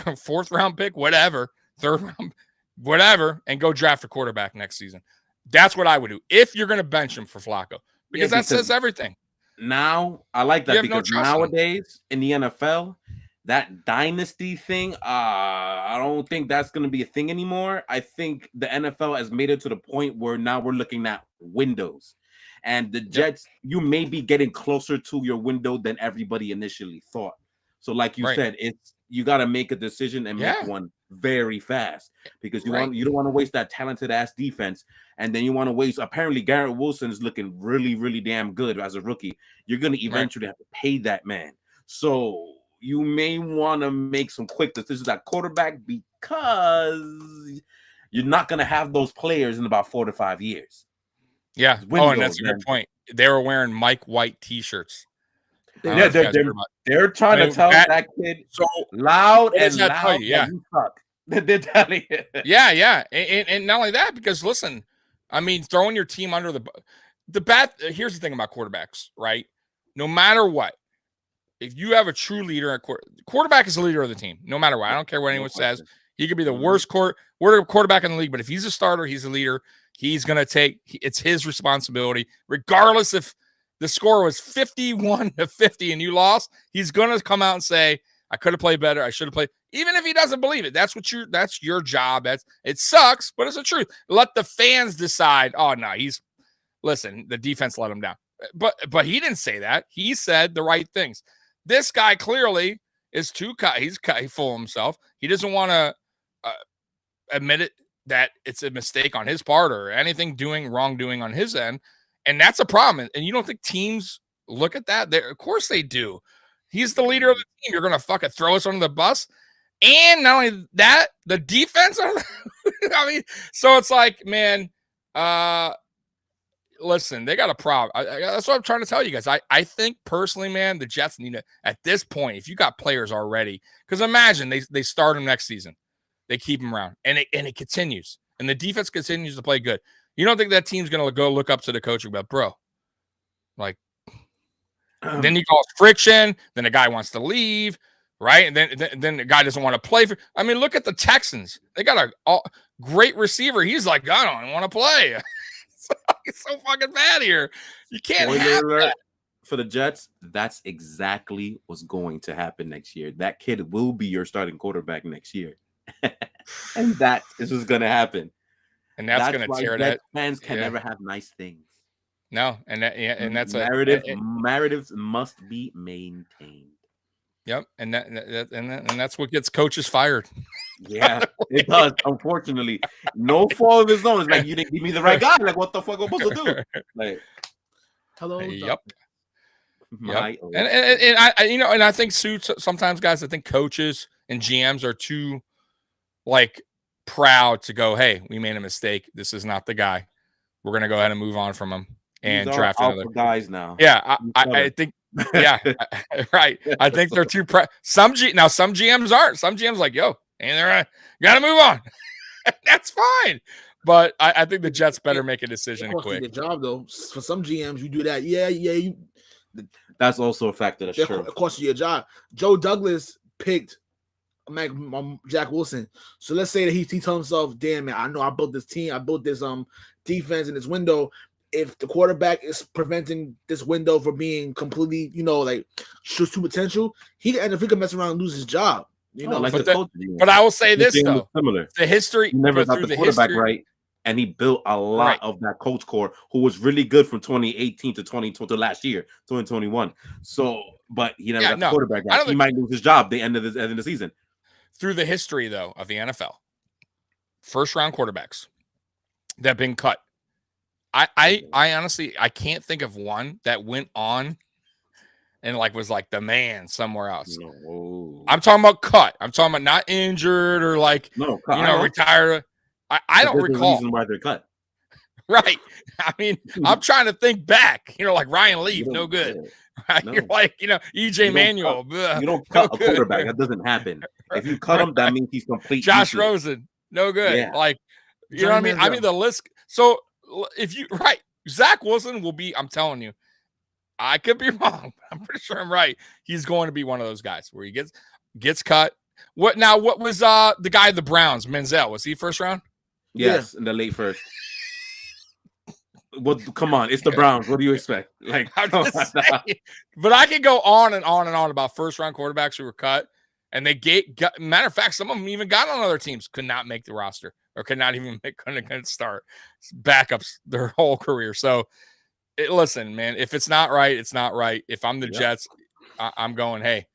Speaker 4: a 4th round pick, whatever, 3rd round, whatever, and go draft a quarterback next season. That's what I would do if you're going to bench him for Flacco, because that says everything.
Speaker 3: Now I like that because nowadays in the NFL, that dynasty thing, I don't think that's going to be a thing anymore. I think the NFL has made it to the point where now we're looking at windows. And the Jets, you may be getting closer to your window than everybody initially thought. So like you said, you got to make a decision and make one very fast because you don't want to waste that talented ass defense, and then you want to waste. Apparently, Garrett Wilson is looking really, really damn good as a rookie. You're going to eventually have to pay that man, so you may want to make some quick decisions at quarterback because you're not going to have those players in about 4 to 5 years.
Speaker 4: Yeah. Oh, and that's a good point. They were wearing Mike White T-shirts.
Speaker 3: Yeah, they're trying to tell that kid so loud and loud. You suck. They're telling you.
Speaker 4: Yeah. And not only that, because listen, I mean, throwing your team under the bat. Here's the thing about quarterbacks, right? No matter what, if you have a true leader at quarterback is the leader of the team, no matter what. I don't care what anyone says. He could be the worst quarterback in the league, but if he's a starter, he's a leader. He's going to take. It's his responsibility, regardless if the score was 51-50 and you lost. He's going to come out and say, "I could have played better. I should have played." Even if he doesn't believe it, that's your job. It sucks, but it's the truth. Let the fans decide. Oh no, listen. The defense let him down, but he didn't say that. He said the right things. This guy clearly is he's full of himself. He doesn't want to admit it that it's a mistake on his part or anything wrongdoing on his end. And that's a problem. And you don't think teams look at that? Of course they do. He's the leader of the team. You're going to fucking throw us under the bus. And not only that, the defense. I mean, so it's like, man, listen, they got a problem. That's what I'm trying to tell you guys. I think personally, man, the Jets need to, at this point, if you got players already, because imagine they start them next season. They keep him around, and it continues, and the defense continues to play good. You don't think that team's going to go look up to the coach and be like, bro, like, then you cause friction, then the guy wants to leave, right? And then the guy doesn't want to play. I mean, look at the Texans. They got a great receiver. He's like, I don't want to play. It's so fucking bad here. You can't have that.
Speaker 3: For the Jets, that's exactly what's going to happen next year. That kid will be your starting quarterback next year. And that is what's going to happen.
Speaker 4: And that's going to tear that.
Speaker 3: Fans can never have nice things.
Speaker 4: No, and that's
Speaker 3: narratives must be maintained.
Speaker 4: Yep, and that's what gets coaches fired.
Speaker 3: Yeah, it does. Unfortunately, no fault of his own. It's like you didn't give me the right guy. Like, what the fuck am I supposed to do? Like,
Speaker 2: hello.
Speaker 4: Yep. And I think sometimes guys, I think coaches and GMs are too like proud to go, hey, we made a mistake. This is not the guy. We're gonna go ahead and move on from him and draft another
Speaker 3: guys now.
Speaker 4: Yeah, I think. Yeah, right. I think they're too some GMs aren't. Some GMs like, yo, and they're gotta move on. That's fine. But I think the Jets better make a decision quick.
Speaker 2: Your job though. For some GMs, you do that. Yeah.
Speaker 3: That's also a factor. That's true.
Speaker 2: Of course, your job. Joe Douglas picked Jack Wilson. So let's say that he told himself, "Damn man, I know I built this team. I built this defense in this window. If the quarterback is preventing this window from being completely, like shows to potential, he could mess around and lose his job.
Speaker 4: But I will say this though,
Speaker 3: similar.
Speaker 4: The history
Speaker 3: he never got the quarterback right, and he built a lot of that coach core who was really good from 2018 to 2020 to last year, 2021. So, but he never got the quarterback right. He might lose his job the end of the season.
Speaker 4: Through the history though of the NFL, first round quarterbacks that have been cut. I honestly I can't think of one that went on and was like the man somewhere else.
Speaker 3: No.
Speaker 4: I'm talking about cut. I'm talking about not injured or retired. I don't recall.
Speaker 3: Reason why they're cut.
Speaker 4: Right. I mean, I'm trying to think back. Like Ryan Leaf, no good. Right? No. You're like, EJ Manuel.
Speaker 3: You don't cut a quarterback. That doesn't happen. If you cut him, that means he's complete.
Speaker 4: Josh Rosen, no good. Yeah. You know what I mean? I mean the list. So Zach Wilson will be, I'm telling you, I could be wrong. I'm pretty sure I'm right. He's going to be one of those guys where he gets cut. What was the guy of the Browns, Menzel? Was he first round?
Speaker 3: Yes, in the late first. Come on, it's the Browns. What do you expect?
Speaker 4: I'm just saying, but I could go on and on and on about first round quarterbacks who were cut. And they matter of fact, some of them even got on other teams, could not make the roster or could not even couldn't start backups their whole career. So, listen, man, if it's not right, it's not right. If I'm the Jets, I'm going, hey,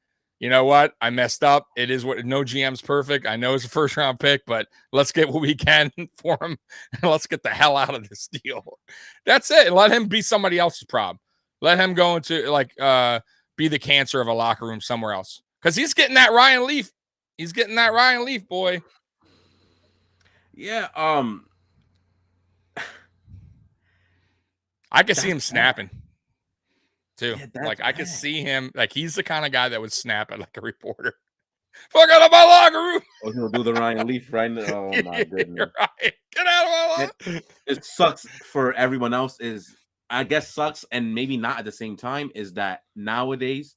Speaker 4: you know what? I messed up. It is what no GM's perfect. I know it's a first round pick, but let's get what we can for him and let's get the hell out of this deal. That's it. Let him be somebody else's problem. Let him go into be the cancer of a locker room somewhere else. Because he's getting that Ryan Leaf. He's getting that Ryan Leaf, boy.
Speaker 3: Yeah.
Speaker 4: I could see him snapping too.
Speaker 3: Yeah,
Speaker 4: like I could
Speaker 3: bad.
Speaker 4: see him. Like he's the kind of guy that would snap at like a reporter. Fuck out of my locker room.
Speaker 3: Oh, he'll do the Ryan Leaf right now. Oh my goodness.
Speaker 4: Right. Get out of my locker.
Speaker 3: It sucks for everyone else. I guess sucks and maybe not at the same time is that nowadays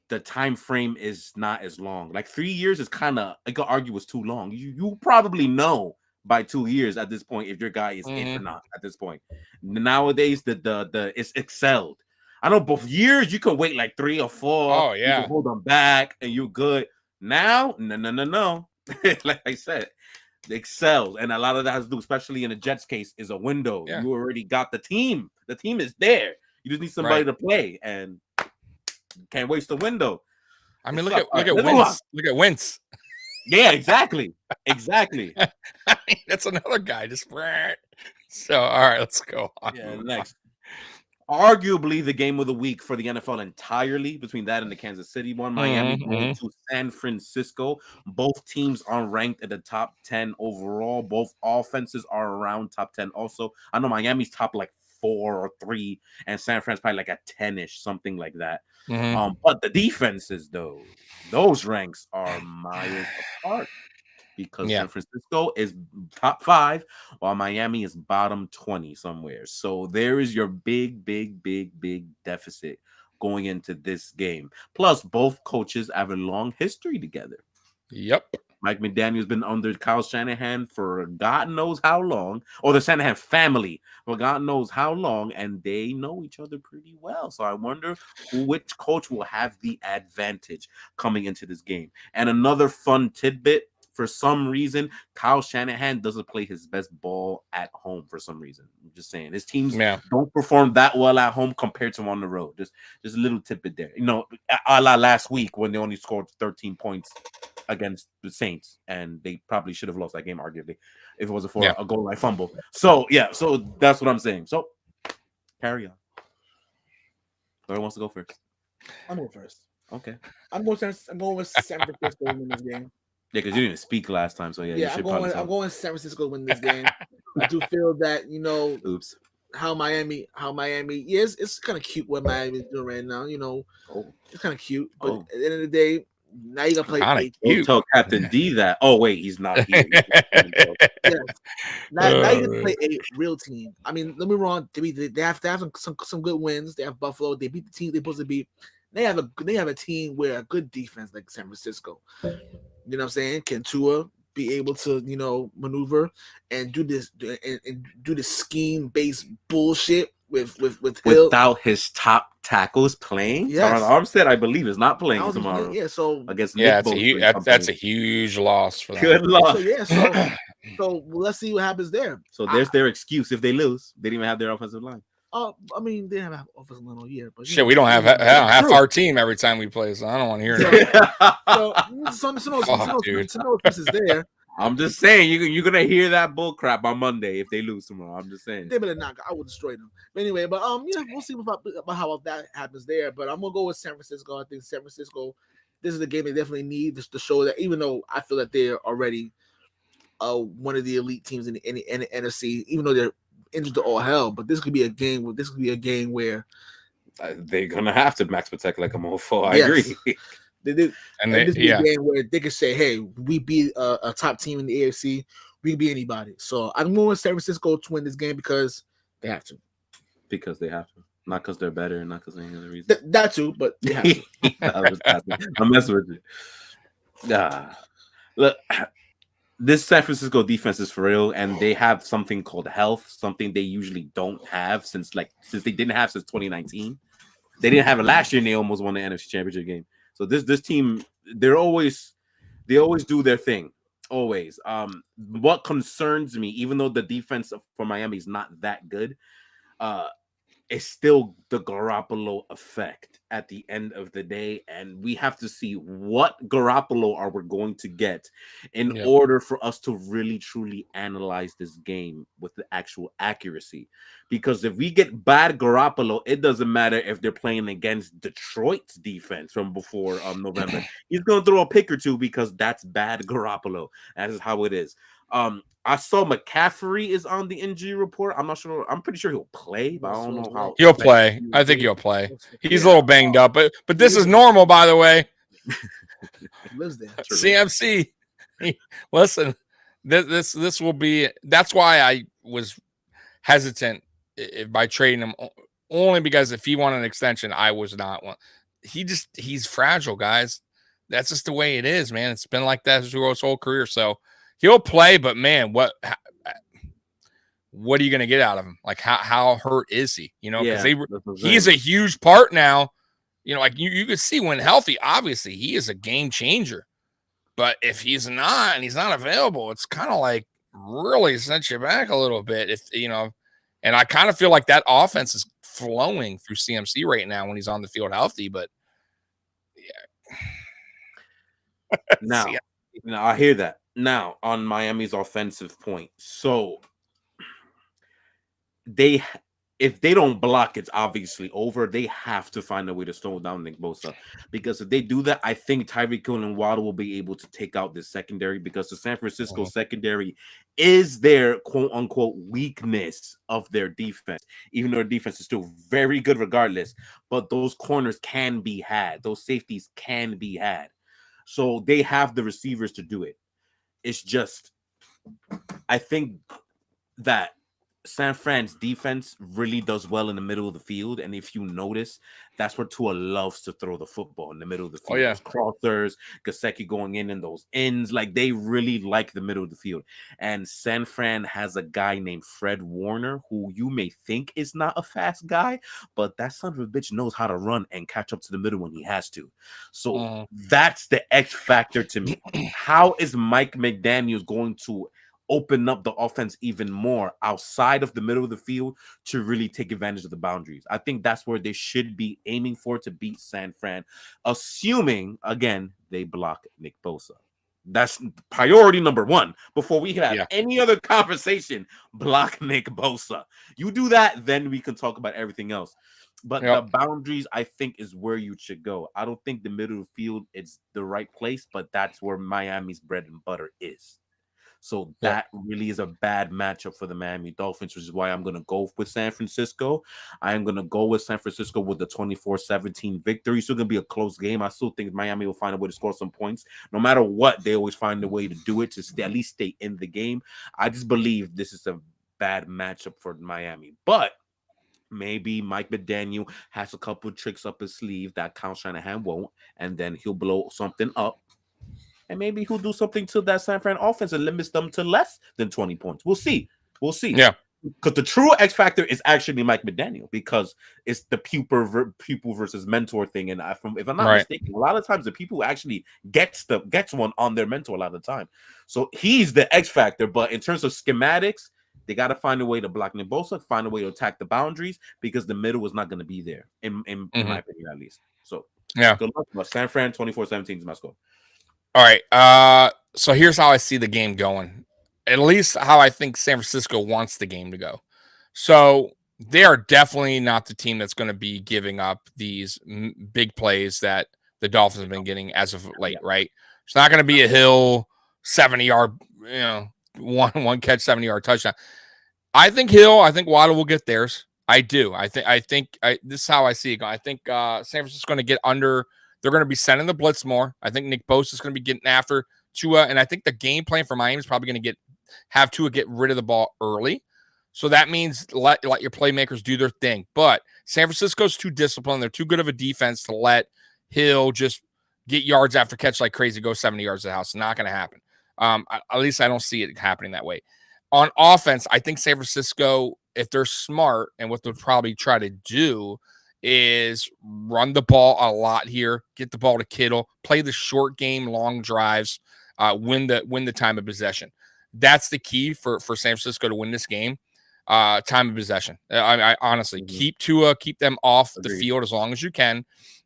Speaker 3: the time frame is not as long. Like 3 years is kind of, I could argue, was too long. You probably know by 2 years at this point if your guy is in or not at this point. Nowadays the it's excelled. I know both years you can wait like 3 or 4.
Speaker 4: Oh yeah,
Speaker 3: you can hold them back and you're good. Now no. Like I said, it excels, and a lot of that has to do, especially in the Jets case, is a window.
Speaker 4: Yeah.
Speaker 3: You already got the team. The team is there. You just need somebody to play, and can't waste the window.
Speaker 4: I mean, look at Wentz. Look at Wentz.
Speaker 3: Yeah, exactly. I
Speaker 4: mean, that's another guy. Just so. All right, let's go on.
Speaker 3: Yeah, next. Arguably the game of the week for the NFL entirely between that and the Kansas City one. Miami going to San Francisco. Both teams are ranked at the top 10 overall. Both offenses are around top 10 also. I know Miami's top like 4 or 3 and San Fran's probably like a 10-ish, something like that. But the defenses, though, those ranks are miles apart because San Francisco is top 5 while Miami is bottom 20 somewhere. So there is your big deficit going into this game. Plus, both coaches have a long history together.
Speaker 4: Yep.
Speaker 3: Mike McDaniel's been under Kyle Shanahan for God knows how long, or the Shanahan family for God knows how long, and they know each other pretty well. So I wonder which coach will have the advantage coming into this game. And another fun tidbit, for some reason, Kyle Shanahan doesn't play his best ball at home for some reason. I'm just saying. His teams don't perform that well at home compared to on the road. Just a little tidbit there. You know, a la last week when they only scored 13 points against the Saints, and they probably should have lost that game, arguably, if it wasn't for a goal line fumble. So, so that's what I'm saying. So, carry on. Whoever wants to go first?
Speaker 2: I'm going first.
Speaker 3: Okay.
Speaker 2: I'm going with San Francisco in this game.
Speaker 3: Yeah, because you didn't speak last time, so
Speaker 2: I'm going San Francisco win this game. I do feel that, you know, how Miami, yes, it's kind of cute what Miami is doing right now. You know, it's kind of cute, but at the end of the day, now you gotta play.
Speaker 3: Don't tell Captain D that. Oh wait, he's not here.
Speaker 2: Now you can play a real team. I mean, let me wrong. They have to have some good wins. They have Buffalo. They beat the team they're supposed to beat. They have a team where a good defense like San Francisco. You know what I'm saying? Can Tua be able to, you know, maneuver and do this and do the scheme based bullshit with Hill
Speaker 3: without his top tackles playing?
Speaker 2: Yes.
Speaker 3: Armstead, I believe, is not playing tomorrow.
Speaker 2: Yeah, so
Speaker 3: against
Speaker 4: that's a huge loss for them.
Speaker 3: Good loss.
Speaker 2: So let's see what happens there.
Speaker 3: So there's their excuse if they lose. They didn't even have their offensive line.
Speaker 2: I mean, they have an offensive line all year, but
Speaker 4: shit, we don't have half our team every time we play, so I don't want to hear it.
Speaker 2: So this is there.
Speaker 3: I'm just saying you're gonna hear that bull crap on Monday if they lose tomorrow. I'm just saying
Speaker 2: they better not. I will destroy them. But anyway, we'll see about how that happens there. But I'm gonna go with San Francisco. I think San Francisco. This is the game they definitely need just to show that, even though I feel that they're already one of the elite teams in the NFC, even though they're injured to all hell. But this could be a game where
Speaker 3: they're gonna have to max protect like a mofo. I agree.
Speaker 2: They did, and this is a game where they could say, "Hey, we beat a top team in the AFC. We can beat anybody." So I'm going with San Francisco to win this game because they have to.
Speaker 3: Because they have to, not because they're better, not because any other reason.
Speaker 2: That too, but they have to.
Speaker 3: I'm messing with you. Look, this San Francisco defense is for real, and they have something called health, something they usually don't have since they didn't have since 2019. They didn't have it last year, and they almost won the NFC Championship game. So this team, they always do their thing. Always. What concerns me, even though the defense for Miami is not that good, it's still the Garoppolo effect at the end of the day, and we have to see what Garoppolo are we going to get in
Speaker 4: Yep.
Speaker 3: order for us to really truly analyze this game with the actual accuracy. Because if we get bad Garoppolo, it doesn't matter if they're playing against Detroit's defense from before November. He's going to throw a pick or two because that's bad Garoppolo. That is how it is. I saw McCaffrey is on the injury report. I'm not sure. I'm pretty sure he'll play, but I don't know how.
Speaker 4: He'll play. I think he'll play. He's
Speaker 2: Yeah.
Speaker 4: a little banged up, but this is normal, by the way.
Speaker 2: He lives there.
Speaker 4: CMC. Listen, this will be. That's why I was hesitant by trading him, only because if he wanted an extension, I was not one. He's fragile, guys. That's just the way it is, man. It's been like that through his whole career. So he'll play, but man, what are you going to get out of him? Like how hurt is he? You know, because he's a huge part now. You know, like you could see when healthy, obviously he is a game changer. But if he's not and he's not available, it's kind of like really sent you back a little bit. If you know, and I kind of feel like that offense is flowing through CMC right now when he's on the field healthy. But yeah,
Speaker 3: now I hear that. Now on Miami's offensive point, so if they don't block, it's obviously over. They have to find a way to slow down Nick Bosa, because if they do that, I think Tyreek Hill and Waddle will be able to take out this secondary, because the San Francisco secondary is their quote unquote weakness of their defense, even though their defense is still very good regardless. But those corners can be had, those safeties can be had, so they have the receivers to do it. It's just, I think that San Fran's defense really does well in the middle of the field, and if you notice, that's where Tua loves to throw the football, in the middle of the field. Those crossers, Gesicki going in those ends, like they really like the middle of the field. And San Fran has a guy named Fred Warner, who you may think is not a fast guy, but that son of a bitch knows how to run and catch up to the middle when he has to. So that's the X factor to me. How is Mike McDaniels going to open up the offense even more outside of the middle of the field to really take advantage of the boundaries? I think that's where they should be aiming for to beat San Fran, assuming, again, they block Nick Bosa. That's priority number one. Before we have any other conversation, block Nick Bosa. You do that, then we can talk about everything else. But the boundaries, I think, is where you should go. I don't think the middle of the field is the right place, but that's where Miami's bread and butter is. So that really is a bad matchup for the Miami Dolphins, which is why I'm going to go with San Francisco. I am going to go with San Francisco with the 24-17 victory. It's still going to be a close game. I still think Miami will find a way to score some points. No matter what, they always find a way to do it, to at least stay in the game. I just believe this is a bad matchup for Miami. But maybe Mike McDaniel has a couple of tricks up his sleeve that Kyle Shanahan won't, and then he'll blow something up. And maybe he'll do something to that San Fran offense and limits them to less than 20 points. We'll see. We'll see.
Speaker 4: Yeah.
Speaker 3: Because the true X factor is actually Mike McDaniel, because it's the pupil versus mentor thing. And if I'm not mistaken, a lot of times the people actually gets one on their mentor a lot of the time. So he's the X factor. But in terms of schematics, they got to find a way to block Nick Bosa, find a way to attack the boundaries, because the middle is not going to be there, in my opinion, at least. So good luck. But San Fran 24-17 is my score.
Speaker 4: All right. So here's how I see the game going. At least how I think San Francisco wants the game to go. So they are definitely not the team that's going to be giving up these big plays that the Dolphins have been getting as of late, right? It's not going to be a Hill 70-yard, one catch 70-yard touchdown. I think Waddle will get theirs. I do. I think this is how I see it going. I think San Francisco's going to get under. They're going to be sending the blitz more. I think Nick Bosa is going to be getting after Tua, and I think the game plan for Miami is probably going to have Tua get rid of the ball early. So that means let your playmakers do their thing. But San Francisco's too disciplined. They're too good of a defense to let Hill just get yards after catch like crazy, go 70 yards to the house. It's not going to happen. At least I don't see it happening that way. On offense, I think San Francisco, if they're smart, and what they'll probably try to do is run the ball a lot here, get the ball to Kittle, play the short game, long drives, win the time of possession. That's the key for San Francisco to win this game. time of possession. I honestly keep them off the field as long as you can,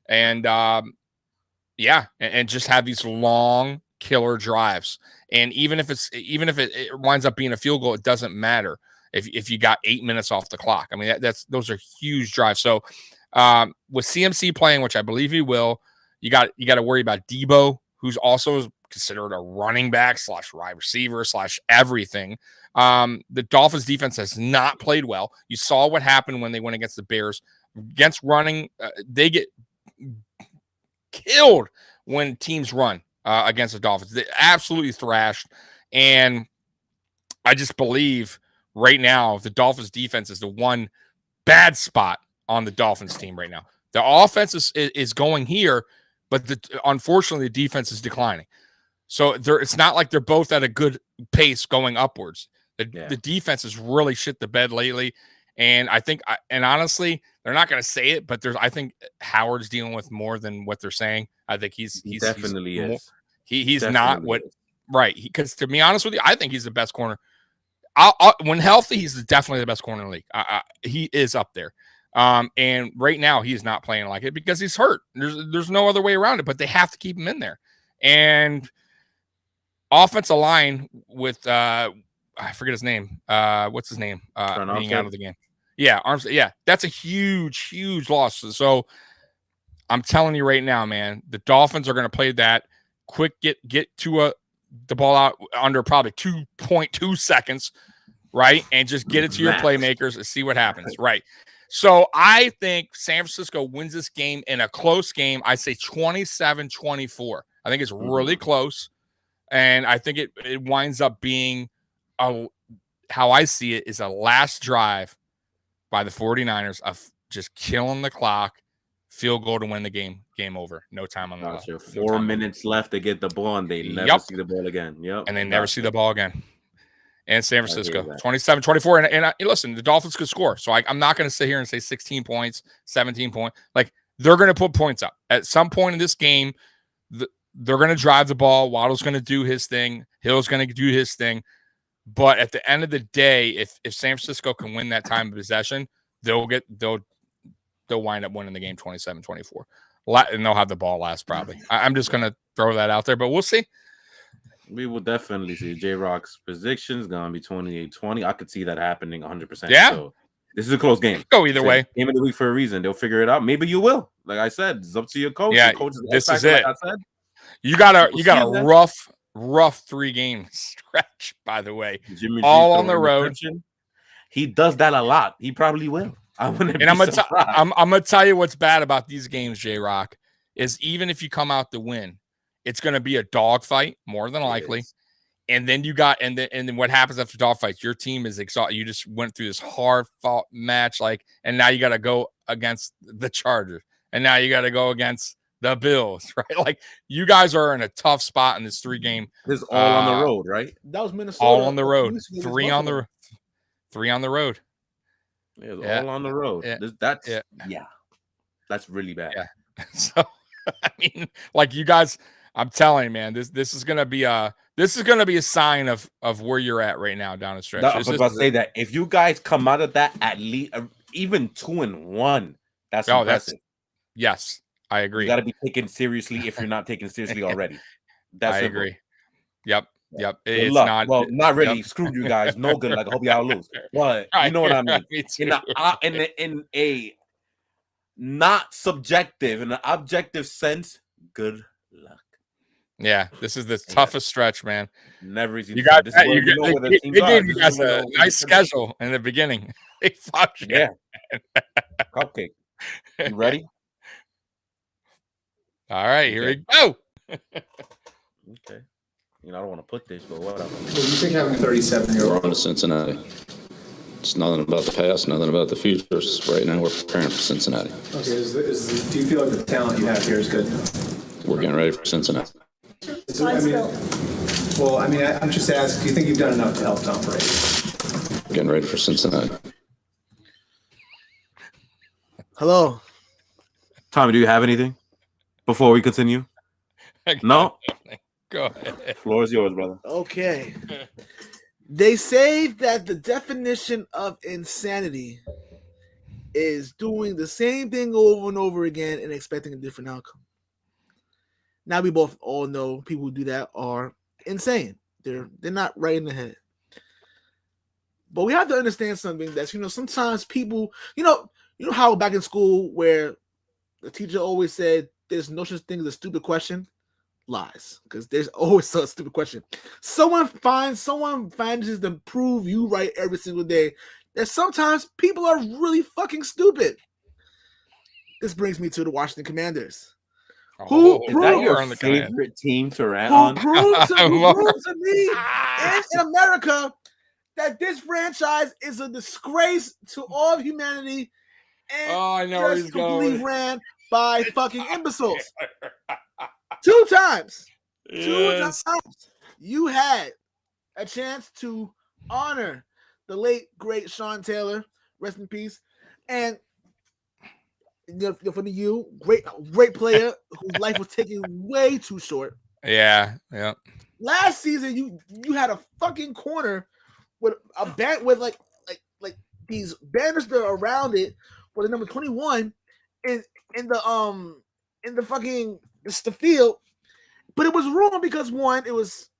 Speaker 4: and and just have these long killer drives. And even if it winds up being a field goal, it doesn't matter if you got 8 minutes off the clock. I mean, those are huge drives. So with CMC playing, which I believe he will, you got to worry about Debo, who's also considered a running back / wide receiver / everything. The Dolphins defense has not played well. You saw what happened when they went against the Bears. Against running, they get killed when teams run against the Dolphins. They absolutely thrashed. And I just believe right now the Dolphins defense is the one bad spot on the Dolphins team right now. The offense is going here, but unfortunately the defense is declining. So it's not like they're both at a good pace going upwards. The defense has really shit the bed lately. And I think, and honestly, they're not going to say it, but I think Howard's dealing with more than what they're saying. I think he's
Speaker 3: definitely is.
Speaker 4: He's
Speaker 3: definitely
Speaker 4: not what
Speaker 3: is.
Speaker 4: Right. Because to be honest with you, I think he's the best corner. When healthy, he's definitely the best corner in the league. He is up there. And right now he's not playing like it because he's hurt. There's no other way around it, but they have to keep him in there. And offensive line with I forget his name. What's his name? Being out of the game. Yeah, Armstead. That's a huge, huge loss. So I'm telling you right now, man, the Dolphins are going to play that quick, get to the ball out under probably 2.2 seconds, right? And just get it to your playmakers and see what happens, right? So I think San Francisco wins this game in a close game. I say 27-24. I think it's really close. And I think it winds up being how I see it is a last drive by the 49ers of just killing the clock, field goal to win the game, game over. No time on the clock.
Speaker 3: 4 minutes left to get the ball, and they never see the ball again.
Speaker 4: And they never see the ball again. And San Francisco, 27-24. And listen, the Dolphins could score. So I'm not going to sit here and say 16 points, 17 points. Like, they're going to put points up. At some point in this game, they're going to drive the ball. Waddle's going to do his thing. Hill's going to do his thing. But at the end of the day, if San Francisco can win that time of possession, they'll wind up winning the game 27-24. And they'll have the ball last probably. I'm just going to throw that out there, but we'll see.
Speaker 3: We will definitely see. J-Rock's prediction is going to be 28-20. I could see that happening 100%.
Speaker 4: Yeah.
Speaker 3: So this is a close game.
Speaker 4: Go either way.
Speaker 3: Game of the week for a reason. They'll figure it out. Maybe you will. Like I said, it's up to your coach.
Speaker 4: Yeah,
Speaker 3: your coach
Speaker 4: this is it.
Speaker 3: like I said.
Speaker 4: You got a rough 3-game stretch, by the way.
Speaker 3: Jimmy
Speaker 4: all on the road.
Speaker 3: He does that a lot. He probably will. I'm
Speaker 4: gonna tell you what's bad about these games, J-Rock, is even if you come out to win, it's gonna be a dogfight more than likely. And then and then what happens after dogfights? Your team is exhausted. You just went through this hard fought match, and now you got to go against the Chargers, and now you got to go against the Bills, right? Like, you guys are in a tough spot in this 3-game.
Speaker 3: This is all on the road, right?
Speaker 2: That was Minnesota.
Speaker 4: All on the road. 3 on the 3 on the road.
Speaker 3: Yeah, all on the road.
Speaker 4: Yeah.
Speaker 3: That's really bad.
Speaker 4: Yeah. So I mean, like, you guys, I'm telling you, man, this is gonna be a sign of where you're at right now down the stretch.
Speaker 3: I was about to say that if you guys come out of that at least even 2-1, that's impressive.
Speaker 4: Yes, I agree.
Speaker 3: You got to be taken seriously if you're not taken seriously already. I agree.
Speaker 4: Yep.
Speaker 3: It's not really. Yep. Screw you guys. No good. Like, I hope y'all lose. But you know what I mean. In a not subjective, in an objective sense, good luck.
Speaker 4: Yeah, this is the toughest stretch, man.
Speaker 3: Never easy.
Speaker 4: They gave you guys a nice schedule in the beginning. They fucked you.
Speaker 3: Yeah. Cupcake. You ready?
Speaker 4: All right, here we go.
Speaker 3: Okay. I don't want to put this, but whatever.
Speaker 6: What do you think having a 37-year-old on to Cincinnati? It's nothing about the past, nothing about the future. Right now, we're preparing for Cincinnati. Okay. Do you feel like the talent you have here is good? We're getting ready for Cincinnati. I'm just asking, do you think you've done enough to help Tom Brady? Getting ready for Cincinnati.
Speaker 2: Hello.
Speaker 3: Tommy, do you have anything before we continue? No?
Speaker 4: Go ahead.
Speaker 3: Floor is yours, brother.
Speaker 2: Okay. They say that the definition of insanity is doing the same thing over and over again and expecting a different outcome. Now we both all know people who do that are insane. They're not right in the head. But we have to understand something that's, sometimes people, how back in school where the teacher always said there's no such thing as a stupid question? Lies, because there's always a stupid question. Someone manages to prove you right every single day. That sometimes people are really fucking stupid. This brings me to the Washington Commanders.
Speaker 3: Is that your favorite team to rat on?
Speaker 2: Who proved to me and in America that this franchise is a disgrace to all of humanity and
Speaker 4: I know where he's going.
Speaker 2: Ran by fucking imbeciles. 2 times.
Speaker 4: Yes.
Speaker 2: 2 times. You had a chance to honor the late, great Sean Taylor. Rest in peace. And for you, great player whose life was taken way too short.
Speaker 4: Yeah.
Speaker 2: Last season, you had a fucking corner with a band with like these banners that are around it for the number 21 in the fucking the field. But it was wrong because one, it was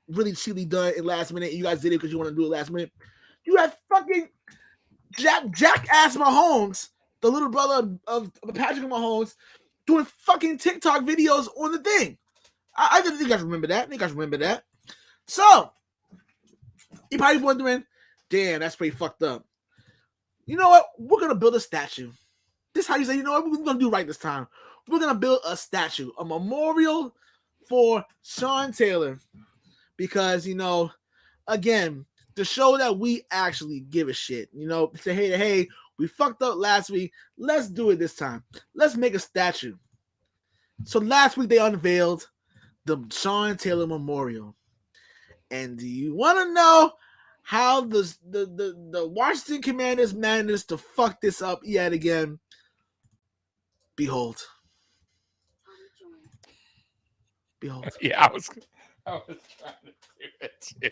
Speaker 2: really cheaply done in last minute. You guys did it because you want to do it last minute. You had fucking Jackass Mahomes, the little brother of Patrick Mahomes, doing fucking TikTok videos on the thing. I think you guys remember that. So, you're probably wondering, damn, that's pretty fucked up. You know what? We're going to build a statue. This is how you say, you know what? We're going to do right this time. We're going to build a statue, a memorial for Sean Taylor. Because, again, to show that we actually give a shit. Say, hey, we fucked up last week. Let's do it this time. Let's make a statue. So last week they unveiled the Sean Taylor Memorial. And do you want to know how the Washington Commanders managed to fuck this up yet again? Behold.
Speaker 4: Yeah, I was trying to do it too.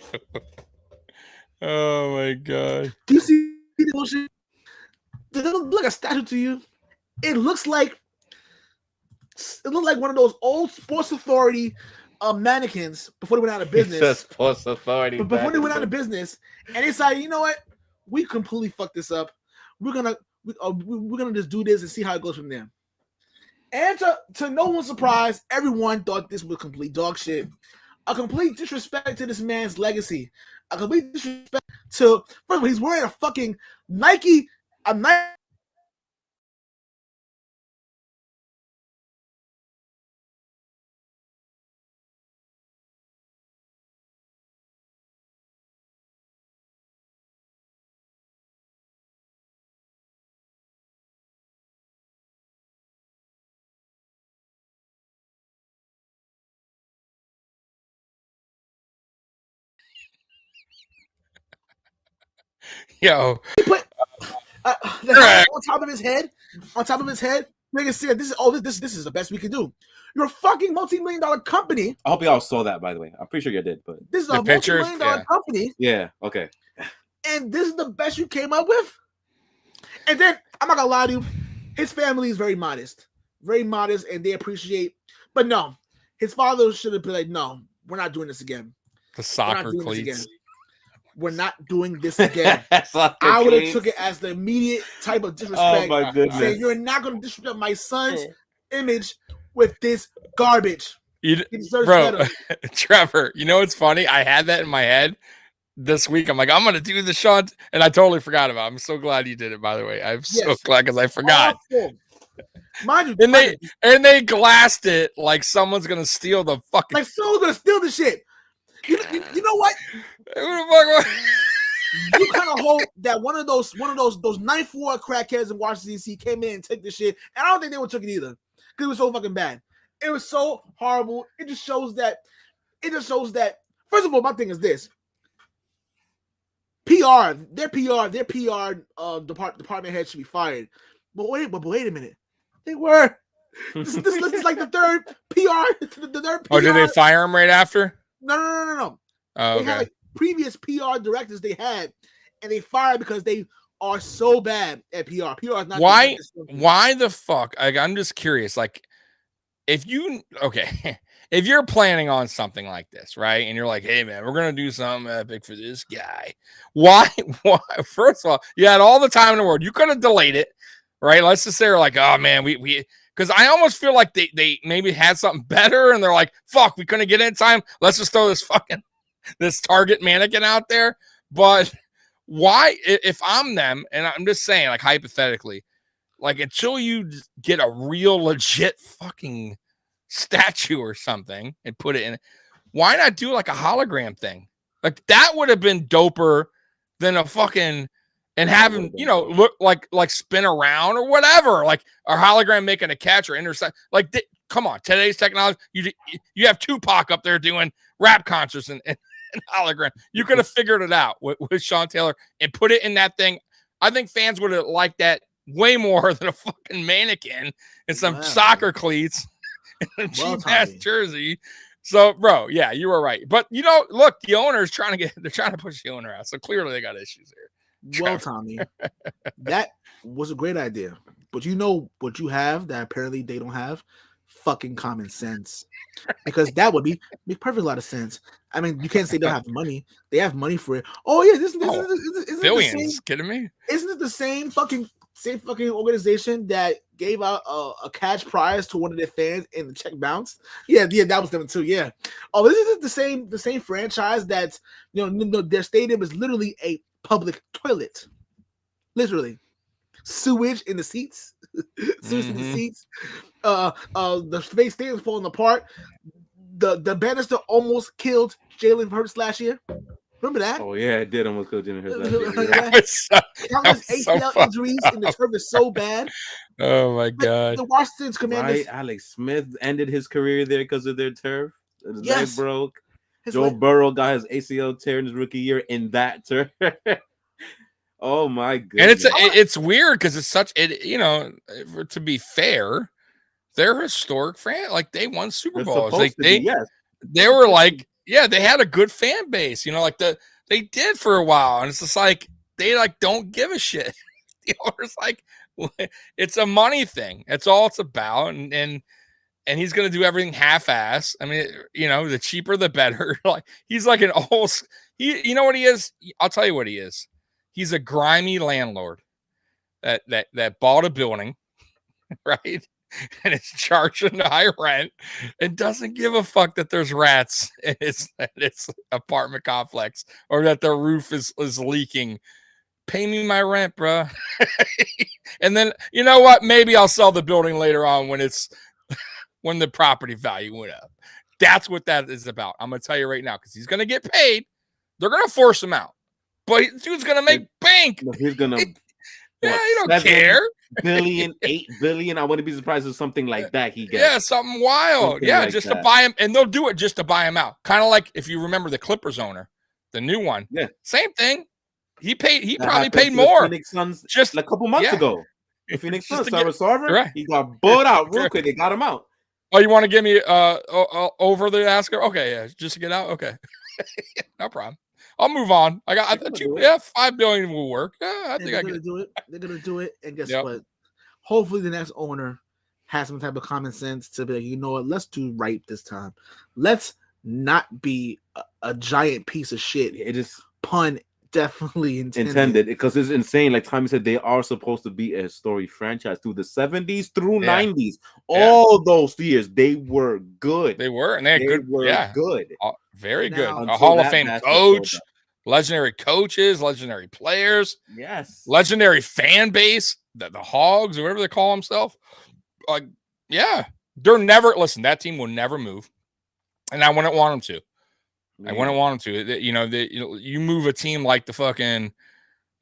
Speaker 4: Oh my god.
Speaker 2: Do you see the bullshit? Does it look like a statue to you? It looks like one of those old Sports Authority mannequins before they went out of business.
Speaker 3: It's Sports Authority.
Speaker 2: But before they went out of business, and it's like, you know what? We completely fucked this up. We're gonna just do this and see how it goes from there. And to no one's surprise, everyone thought this was complete dog shit. A complete disrespect to this man's legacy. A complete disrespect to, first of all, he's wearing a fucking Nike.
Speaker 4: Yo.
Speaker 2: He put the hat on top of his head. Nigga said, "This is the best we can do." You're a fucking multi-million-dollar company.
Speaker 3: I hope y'all saw that, by the way. I'm pretty sure you did, but
Speaker 2: this is a multi-million-dollar company.
Speaker 3: Yeah, okay.
Speaker 2: And this is the best you came up with. And then I'm not gonna lie to you, his family is very modest, and they appreciate. But no, his father should have been like, "No, we're not doing this again.
Speaker 4: The soccer cleats.
Speaker 2: We're not doing this again." I would have took it as the immediate type of disrespect.
Speaker 3: Oh my goodness!
Speaker 2: Saying you're not going to disrespect my son's image with this garbage.
Speaker 4: Bro, Trevor, you know what's funny? I had that in my head this week. I'm like, I'm going to do the Sean, and I totally forgot about it. I'm so glad you did it, by the way. I'm so glad because I forgot.
Speaker 2: Mind you,
Speaker 3: and
Speaker 2: they
Speaker 3: glassed it like someone's going to steal the fucking.
Speaker 2: Like someone's going to steal the shit. You know what? You kind of hope that one of those 9th Ward crackheads in Washington D.C. came in and took this shit, and I don't think they would took it either because it was so fucking bad. It was so horrible. It just shows that. First of all, my thing is this: their PR department head should be fired. But wait a minute, they were. This is like the third PR. The third PR.
Speaker 4: Oh, did they fire him right after?
Speaker 2: No.
Speaker 4: Oh, okay.
Speaker 2: previous PR directors they had, and they fired because they are so bad at PR. PR is not
Speaker 4: Why the fuck? I'm just curious. Like, if you're planning on something like this, right? And you're like, hey man, we're gonna do something epic for this guy. Why? First of all, you had all the time in the world. You could have delayed it, right? Let's just say they're like, oh man, we because I almost feel like they maybe had something better, and they're like, fuck, we couldn't get in time. Let's just throw this Target mannequin out there. But why, if I'm them, and I'm just saying, like, hypothetically, like, until you get a real legit fucking statue or something and put it in, why not do like a hologram thing? Like, that would have been doper than a fucking, and have him, look like spin around or whatever, like a hologram making a catch or intercept. Like, come on, today's technology, you have Tupac up there doing rap concerts and hologram. You could have figured it out with Sean Taylor and put it in that thing. I think fans would have liked that way more than a fucking mannequin and some soccer cleats and a cheap ass jersey. So, bro, yeah, you were right. But look, the owner's trying to push the owner out. So clearly they got issues here.
Speaker 2: Well, Tommy, that was a great idea. But you know what you have that apparently they don't have? Fucking common sense. Because that would make perfect lot of sense. I mean, you can't say they don't have the money. They have money for it. Oh yeah, isn't
Speaker 4: billions? Kidding me?
Speaker 2: Isn't it the same fucking organization that gave out a cash prize to one of their fans and the check bounced? Yeah, that was them too. Yeah. Oh, this is the same franchise that's their stadium is literally a public toilet, literally sewage in the seats, sewage in the seats. The space stadium's falling apart. The banister almost killed Jalen Hurts last year. Remember that?
Speaker 3: Oh yeah, it did almost kill Jalen Hurts last year.
Speaker 2: Countless ACL injuries, and the turf is so bad.
Speaker 4: Oh my god!
Speaker 2: The Washington's Commanders.
Speaker 3: Right, Alex Smith ended his career there because of their turf. His leg broke. Joe Burrow got his ACL tear in his rookie year in that turf. Oh my goodness!
Speaker 4: And it's weird because it's such to be fair, they're historic fan. Like, they won Super Bowls. Like they were like, yeah, they had a good fan base. Like they did for a while, and it's just like they don't give a shit. The owner's like, it's a money thing. That's all it's about, and he's gonna do everything half-ass. I mean, the cheaper the better. Like, he's like an old. You know what he is? I'll tell you what he is. He's a grimy landlord that bought a building, right? And is charging high rent and doesn't give a fuck that there's rats in its apartment complex or that the roof is leaking. Pay me my rent, bro. And then, you know what? Maybe I'll sell the building later on when the property value went up. That's what that is about. I'm going to tell you right now, because he's going to get paid. They're going to force him out. But dude's going to make bank.
Speaker 3: He's going to...
Speaker 4: Yeah, you don't care.
Speaker 3: 8 billion. I wouldn't be surprised if something like that he gets.
Speaker 4: Yeah, something wild. Something like just that. To buy him, and they'll do it just to buy him out. Kind of like if you remember the Clippers owner, the new one.
Speaker 3: Yeah,
Speaker 4: same thing. He probably paid more.
Speaker 3: Phoenix Suns just a couple months ago. The Phoenix Suns, Sarver, he got bought out real quick. They got him out.
Speaker 4: Oh, you want to give me over the asker? Okay, yeah, just to get out. Okay, no problem. I'll move on. I got $5 billion will work. I think I can
Speaker 2: do it. They're gonna do it, and guess what? Hopefully, the next owner has some type of common sense to be like, you know what? Let's do right this time. Let's not be a giant piece of shit.
Speaker 3: It is
Speaker 2: pun definitely
Speaker 3: intended because it's insane. Like Tommy said, they are supposed to be a historic franchise through the 70s through 90s. All those years, they were good.
Speaker 4: They were, and they had good. Very good.
Speaker 3: A
Speaker 4: Hall of Fame coach, legendary coaches, legendary players.
Speaker 3: Yes.
Speaker 4: Legendary fan base, the Hogs, or whatever they call themselves. They're never, listen, that team will never move. And I wouldn't want them to. I wouldn't want them to. You move a team like the fucking,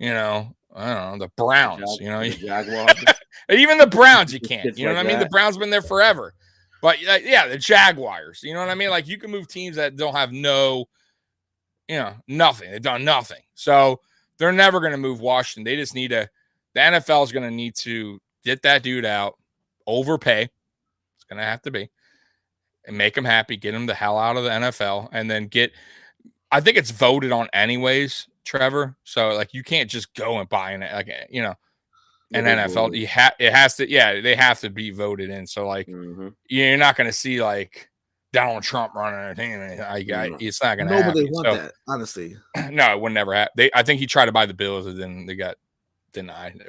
Speaker 4: I don't know, the Browns, even the Browns, you can't. You know what I mean? The Browns been there forever. But the Jaguars, you know what I mean? Like, you can move teams that don't have nothing. They've done nothing. So they're never going to move Washington. They just need the NFL is going to need to get that dude out, overpay. It's going to have to be, and make him happy, get him the hell out of the NFL, and then I think it's voted on anyways, Trevor. So like you can't just go and buy an like an NFL. It has to they have to be voted in. So like you're not going to see like Donald Trump running a thing. It's not going to happen.
Speaker 2: Nobody want that, honestly.
Speaker 4: No, it would never happen. I think he tried to buy the Bills and then they got denied.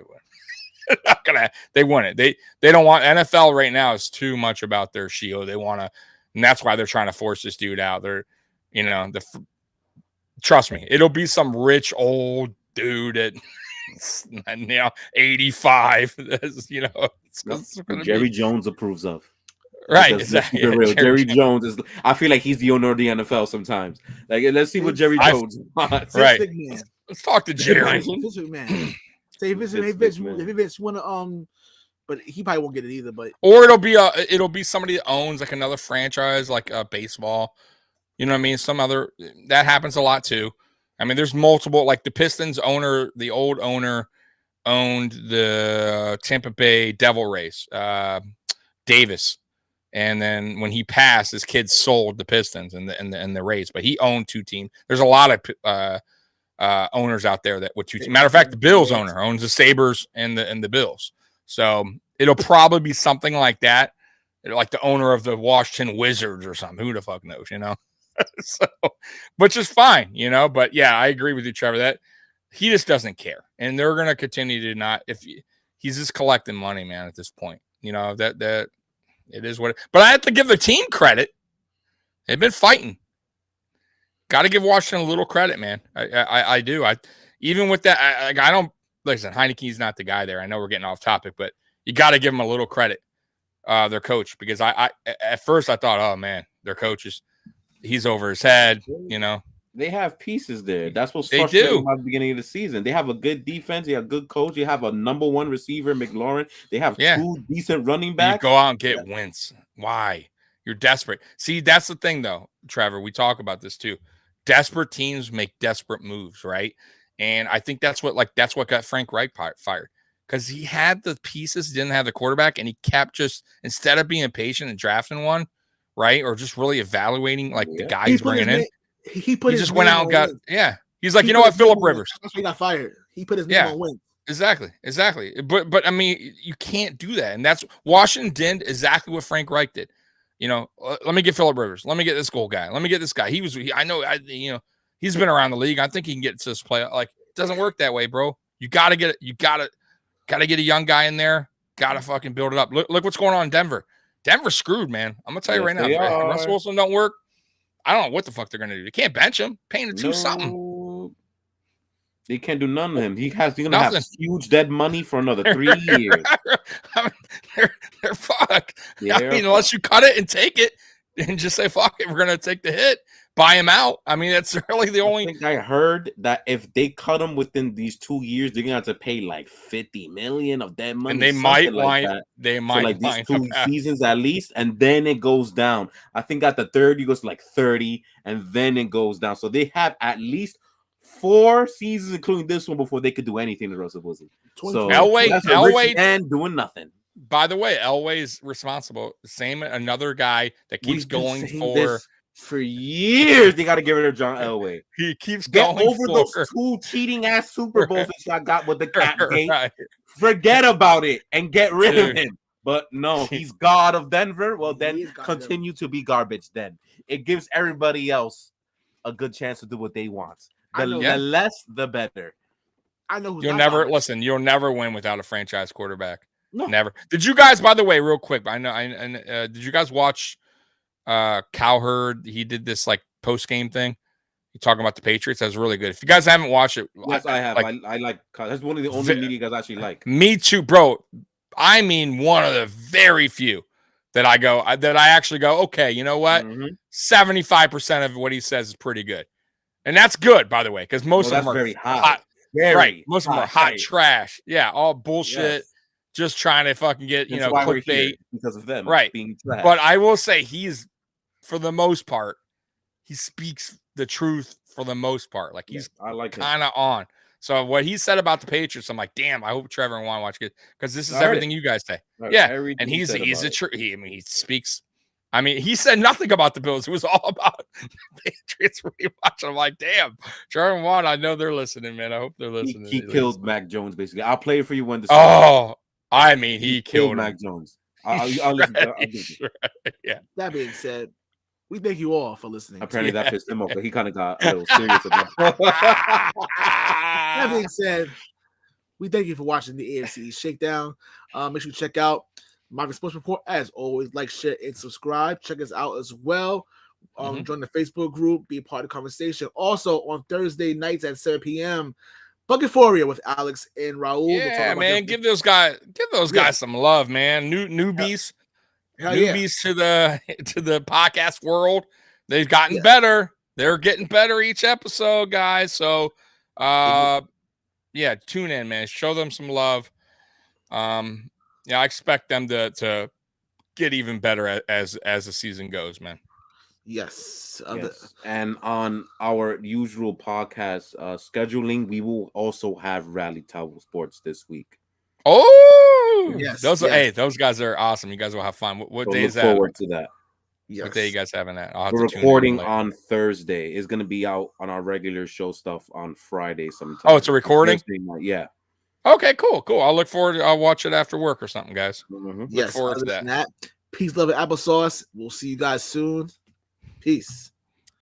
Speaker 4: Not gonna. They want it. They don't want NFL right now. Is too much about their shield. They want to, and that's why they're trying to force this dude out. They're, trust me, it'll be some rich old dude at 85.
Speaker 3: Jerry Jones approves of.
Speaker 4: Right, exactly.
Speaker 3: Jerry Jones is. I feel like he's the owner of the NFL sometimes. Like, let's see what Jerry Jones wants.
Speaker 4: Right. Let's talk to Jerry.
Speaker 2: Say Vince wanna but he probably won't get it either. But
Speaker 4: or it'll be somebody that owns like another franchise, like baseball. You know what I mean? Some other that happens a lot too. I mean, there's multiple, like the Pistons owner, the old owner owned the Tampa Bay Devil Rays, Davis. And then when he passed, his kids sold the Pistons and the Rays, but he owned two teams. There's a lot of owners out there that with two teams. Matter of fact, the Bills owner owns the Sabres and the Bills. So it'll probably be something like that, like the owner of the Washington Wizards or something. Who the fuck knows, So, which is fine, But yeah, I agree with you, Trevor. That he just doesn't care, and they're gonna continue to not. If he's just collecting money, man, at this point, that it is what. But I have to give the team credit. They've been fighting. Got to give Washington a little credit, man. I do. Even with that, I don't listen. Heineke's not the guy there. I know we're getting off topic, but you got to give him a little credit. Their coach, because I at first I thought, oh man, their coach he's over his head.
Speaker 3: They have pieces there. That's what's
Speaker 4: they
Speaker 3: frustrating
Speaker 4: do
Speaker 3: about the beginning of the season. They have a good defense. They have a good coach. You have a number one receiver, McLaurin. They have two decent running backs.
Speaker 4: You go out and get Wentz. Why? You're desperate. See, that's the thing, though, Trevor. We talk about this too. Desperate teams make desperate moves, right? And I think that's what got Frank Reich fired, because he had the pieces, didn't have the quarterback, and he kept just, instead of being patient and drafting one, right, or just really evaluating the guy he's bringing in. He just went out and got He's like, Phillip Rivers.
Speaker 2: That's why he got fired. He put his name on Wentz.
Speaker 4: Exactly. But I mean, you can't do that, and that's Washington did exactly what Frank Reich did. Let me get Phillip Rivers. Let me get this goal guy. Let me get this guy. He's been around the league. I think he can get to this play. Like, it doesn't work that way, bro. You gotta get a young guy in there. Gotta fucking build it up. Look what's going on in Denver. Denver's screwed, man. I'm gonna tell you right now. If Russell Wilson don't work, I don't know what the fuck they're gonna do. They can't bench him. Paying him to something.
Speaker 3: They can't do none of him. He's gonna have huge dead money for another 3 years.
Speaker 4: I mean, they're fucked. Unless you cut it and take it and just say fuck it, we're gonna take the hit, buy him out. I mean, that's really the only.
Speaker 3: I think I heard that if they cut him within these 2 years, they're gonna have to pay like $50 million of that money.
Speaker 4: And they might
Speaker 3: these 2 seasons at least, and then it goes down. I think at the third, it goes to like 30, and then it goes down. So they have at least 4 seasons, including this one, before they could do anything to Russell Wilson. So
Speaker 4: Elway
Speaker 3: and doing nothing.
Speaker 4: By the way, Elway's responsible. Same, another guy that keeps going
Speaker 3: for years. They got to get rid of John Elway.
Speaker 4: He keeps
Speaker 3: going over those
Speaker 4: for
Speaker 3: 2 cheating ass Super Bowls that got with the cap gate. Right. Forget about it and get rid of him. But no, he's God of Denver. Well, then continue to be garbage. Then it gives everybody else a good chance to do what they want. The less, the better.
Speaker 2: I know
Speaker 4: you'll never win without a franchise quarterback. No, never. Did you guys, by the way, real quick? Did you guys watch Cowherd? He did this like post game thing. He talking about the Patriots. That was really good. If you guys haven't watched it,
Speaker 3: yes, I have. I like. That's one of the only media guys I actually like.
Speaker 4: Me too, bro. I mean, one of the very few that I actually go, okay, you know what? 75% of what he says is pretty good. And that's good, by the way, because most of them are
Speaker 3: very hot.
Speaker 4: Right. Most of them are hot trash. Yeah, all bullshit. Yes. Just trying to fucking get, clickbait.
Speaker 3: Because of them.
Speaker 4: Right.
Speaker 3: Being trash.
Speaker 4: But I will say for the most part, he speaks the truth for the most part. Like he's kind of on. So what he said about the Patriots, I'm like, damn, I hope Trevor and Juan watch it because this is everything you guys say. Right. Yeah. And he's a true. He speaks I mean, he said nothing about the Bills. It was all about the Patriots rewatch. I'm like, damn, Jordan Watt. I know they're listening, man. I hope they're listening.
Speaker 3: He killed Mac Jones, basically. I'll play it for you when the
Speaker 4: Oh, I mean, he killed
Speaker 3: Mac
Speaker 4: him.
Speaker 3: Jones. I'll listen to it.
Speaker 4: Yeah.
Speaker 2: That being said, we thank you all for listening.
Speaker 3: Apparently that pissed him off, but he kind of got a little serious about it.
Speaker 2: That being said, we thank you for watching the AFC East Shakedown. Make sure you check out Mafia Sports Report. As always, like, share, and subscribe. Check us out as well. Join the Facebook group. Be a part of the conversation. Also, on Thursday nights at 7 p.m., Bucketphoria with Alex and Raul.
Speaker 4: Yeah, man. Give those guys some love, man. Newbies. Newbies to the podcast world. They've gotten better. They're getting better each episode, guys. So tune in, man. Show them some love. I expect them to get even better as the season goes, man.
Speaker 2: Yes.
Speaker 3: And on our usual podcast scheduling, we will also have Rally Towel Sports this week.
Speaker 4: Oh,
Speaker 2: yes.
Speaker 4: Those guys are awesome. You guys will have fun. What day is that?
Speaker 3: Look forward to that.
Speaker 2: Yes.
Speaker 4: What day you guys having that?
Speaker 3: We're recording on Thursday. It's going to be out on our regular show stuff on Friday sometime.
Speaker 4: Oh, it's a recording?
Speaker 3: Yeah.
Speaker 4: Okay, cool. I'll look forward to I'll watch it after work or something, guys.
Speaker 2: Yes.
Speaker 4: Look forward to that.
Speaker 2: Peace, love, and applesauce. We'll see you guys soon. Peace.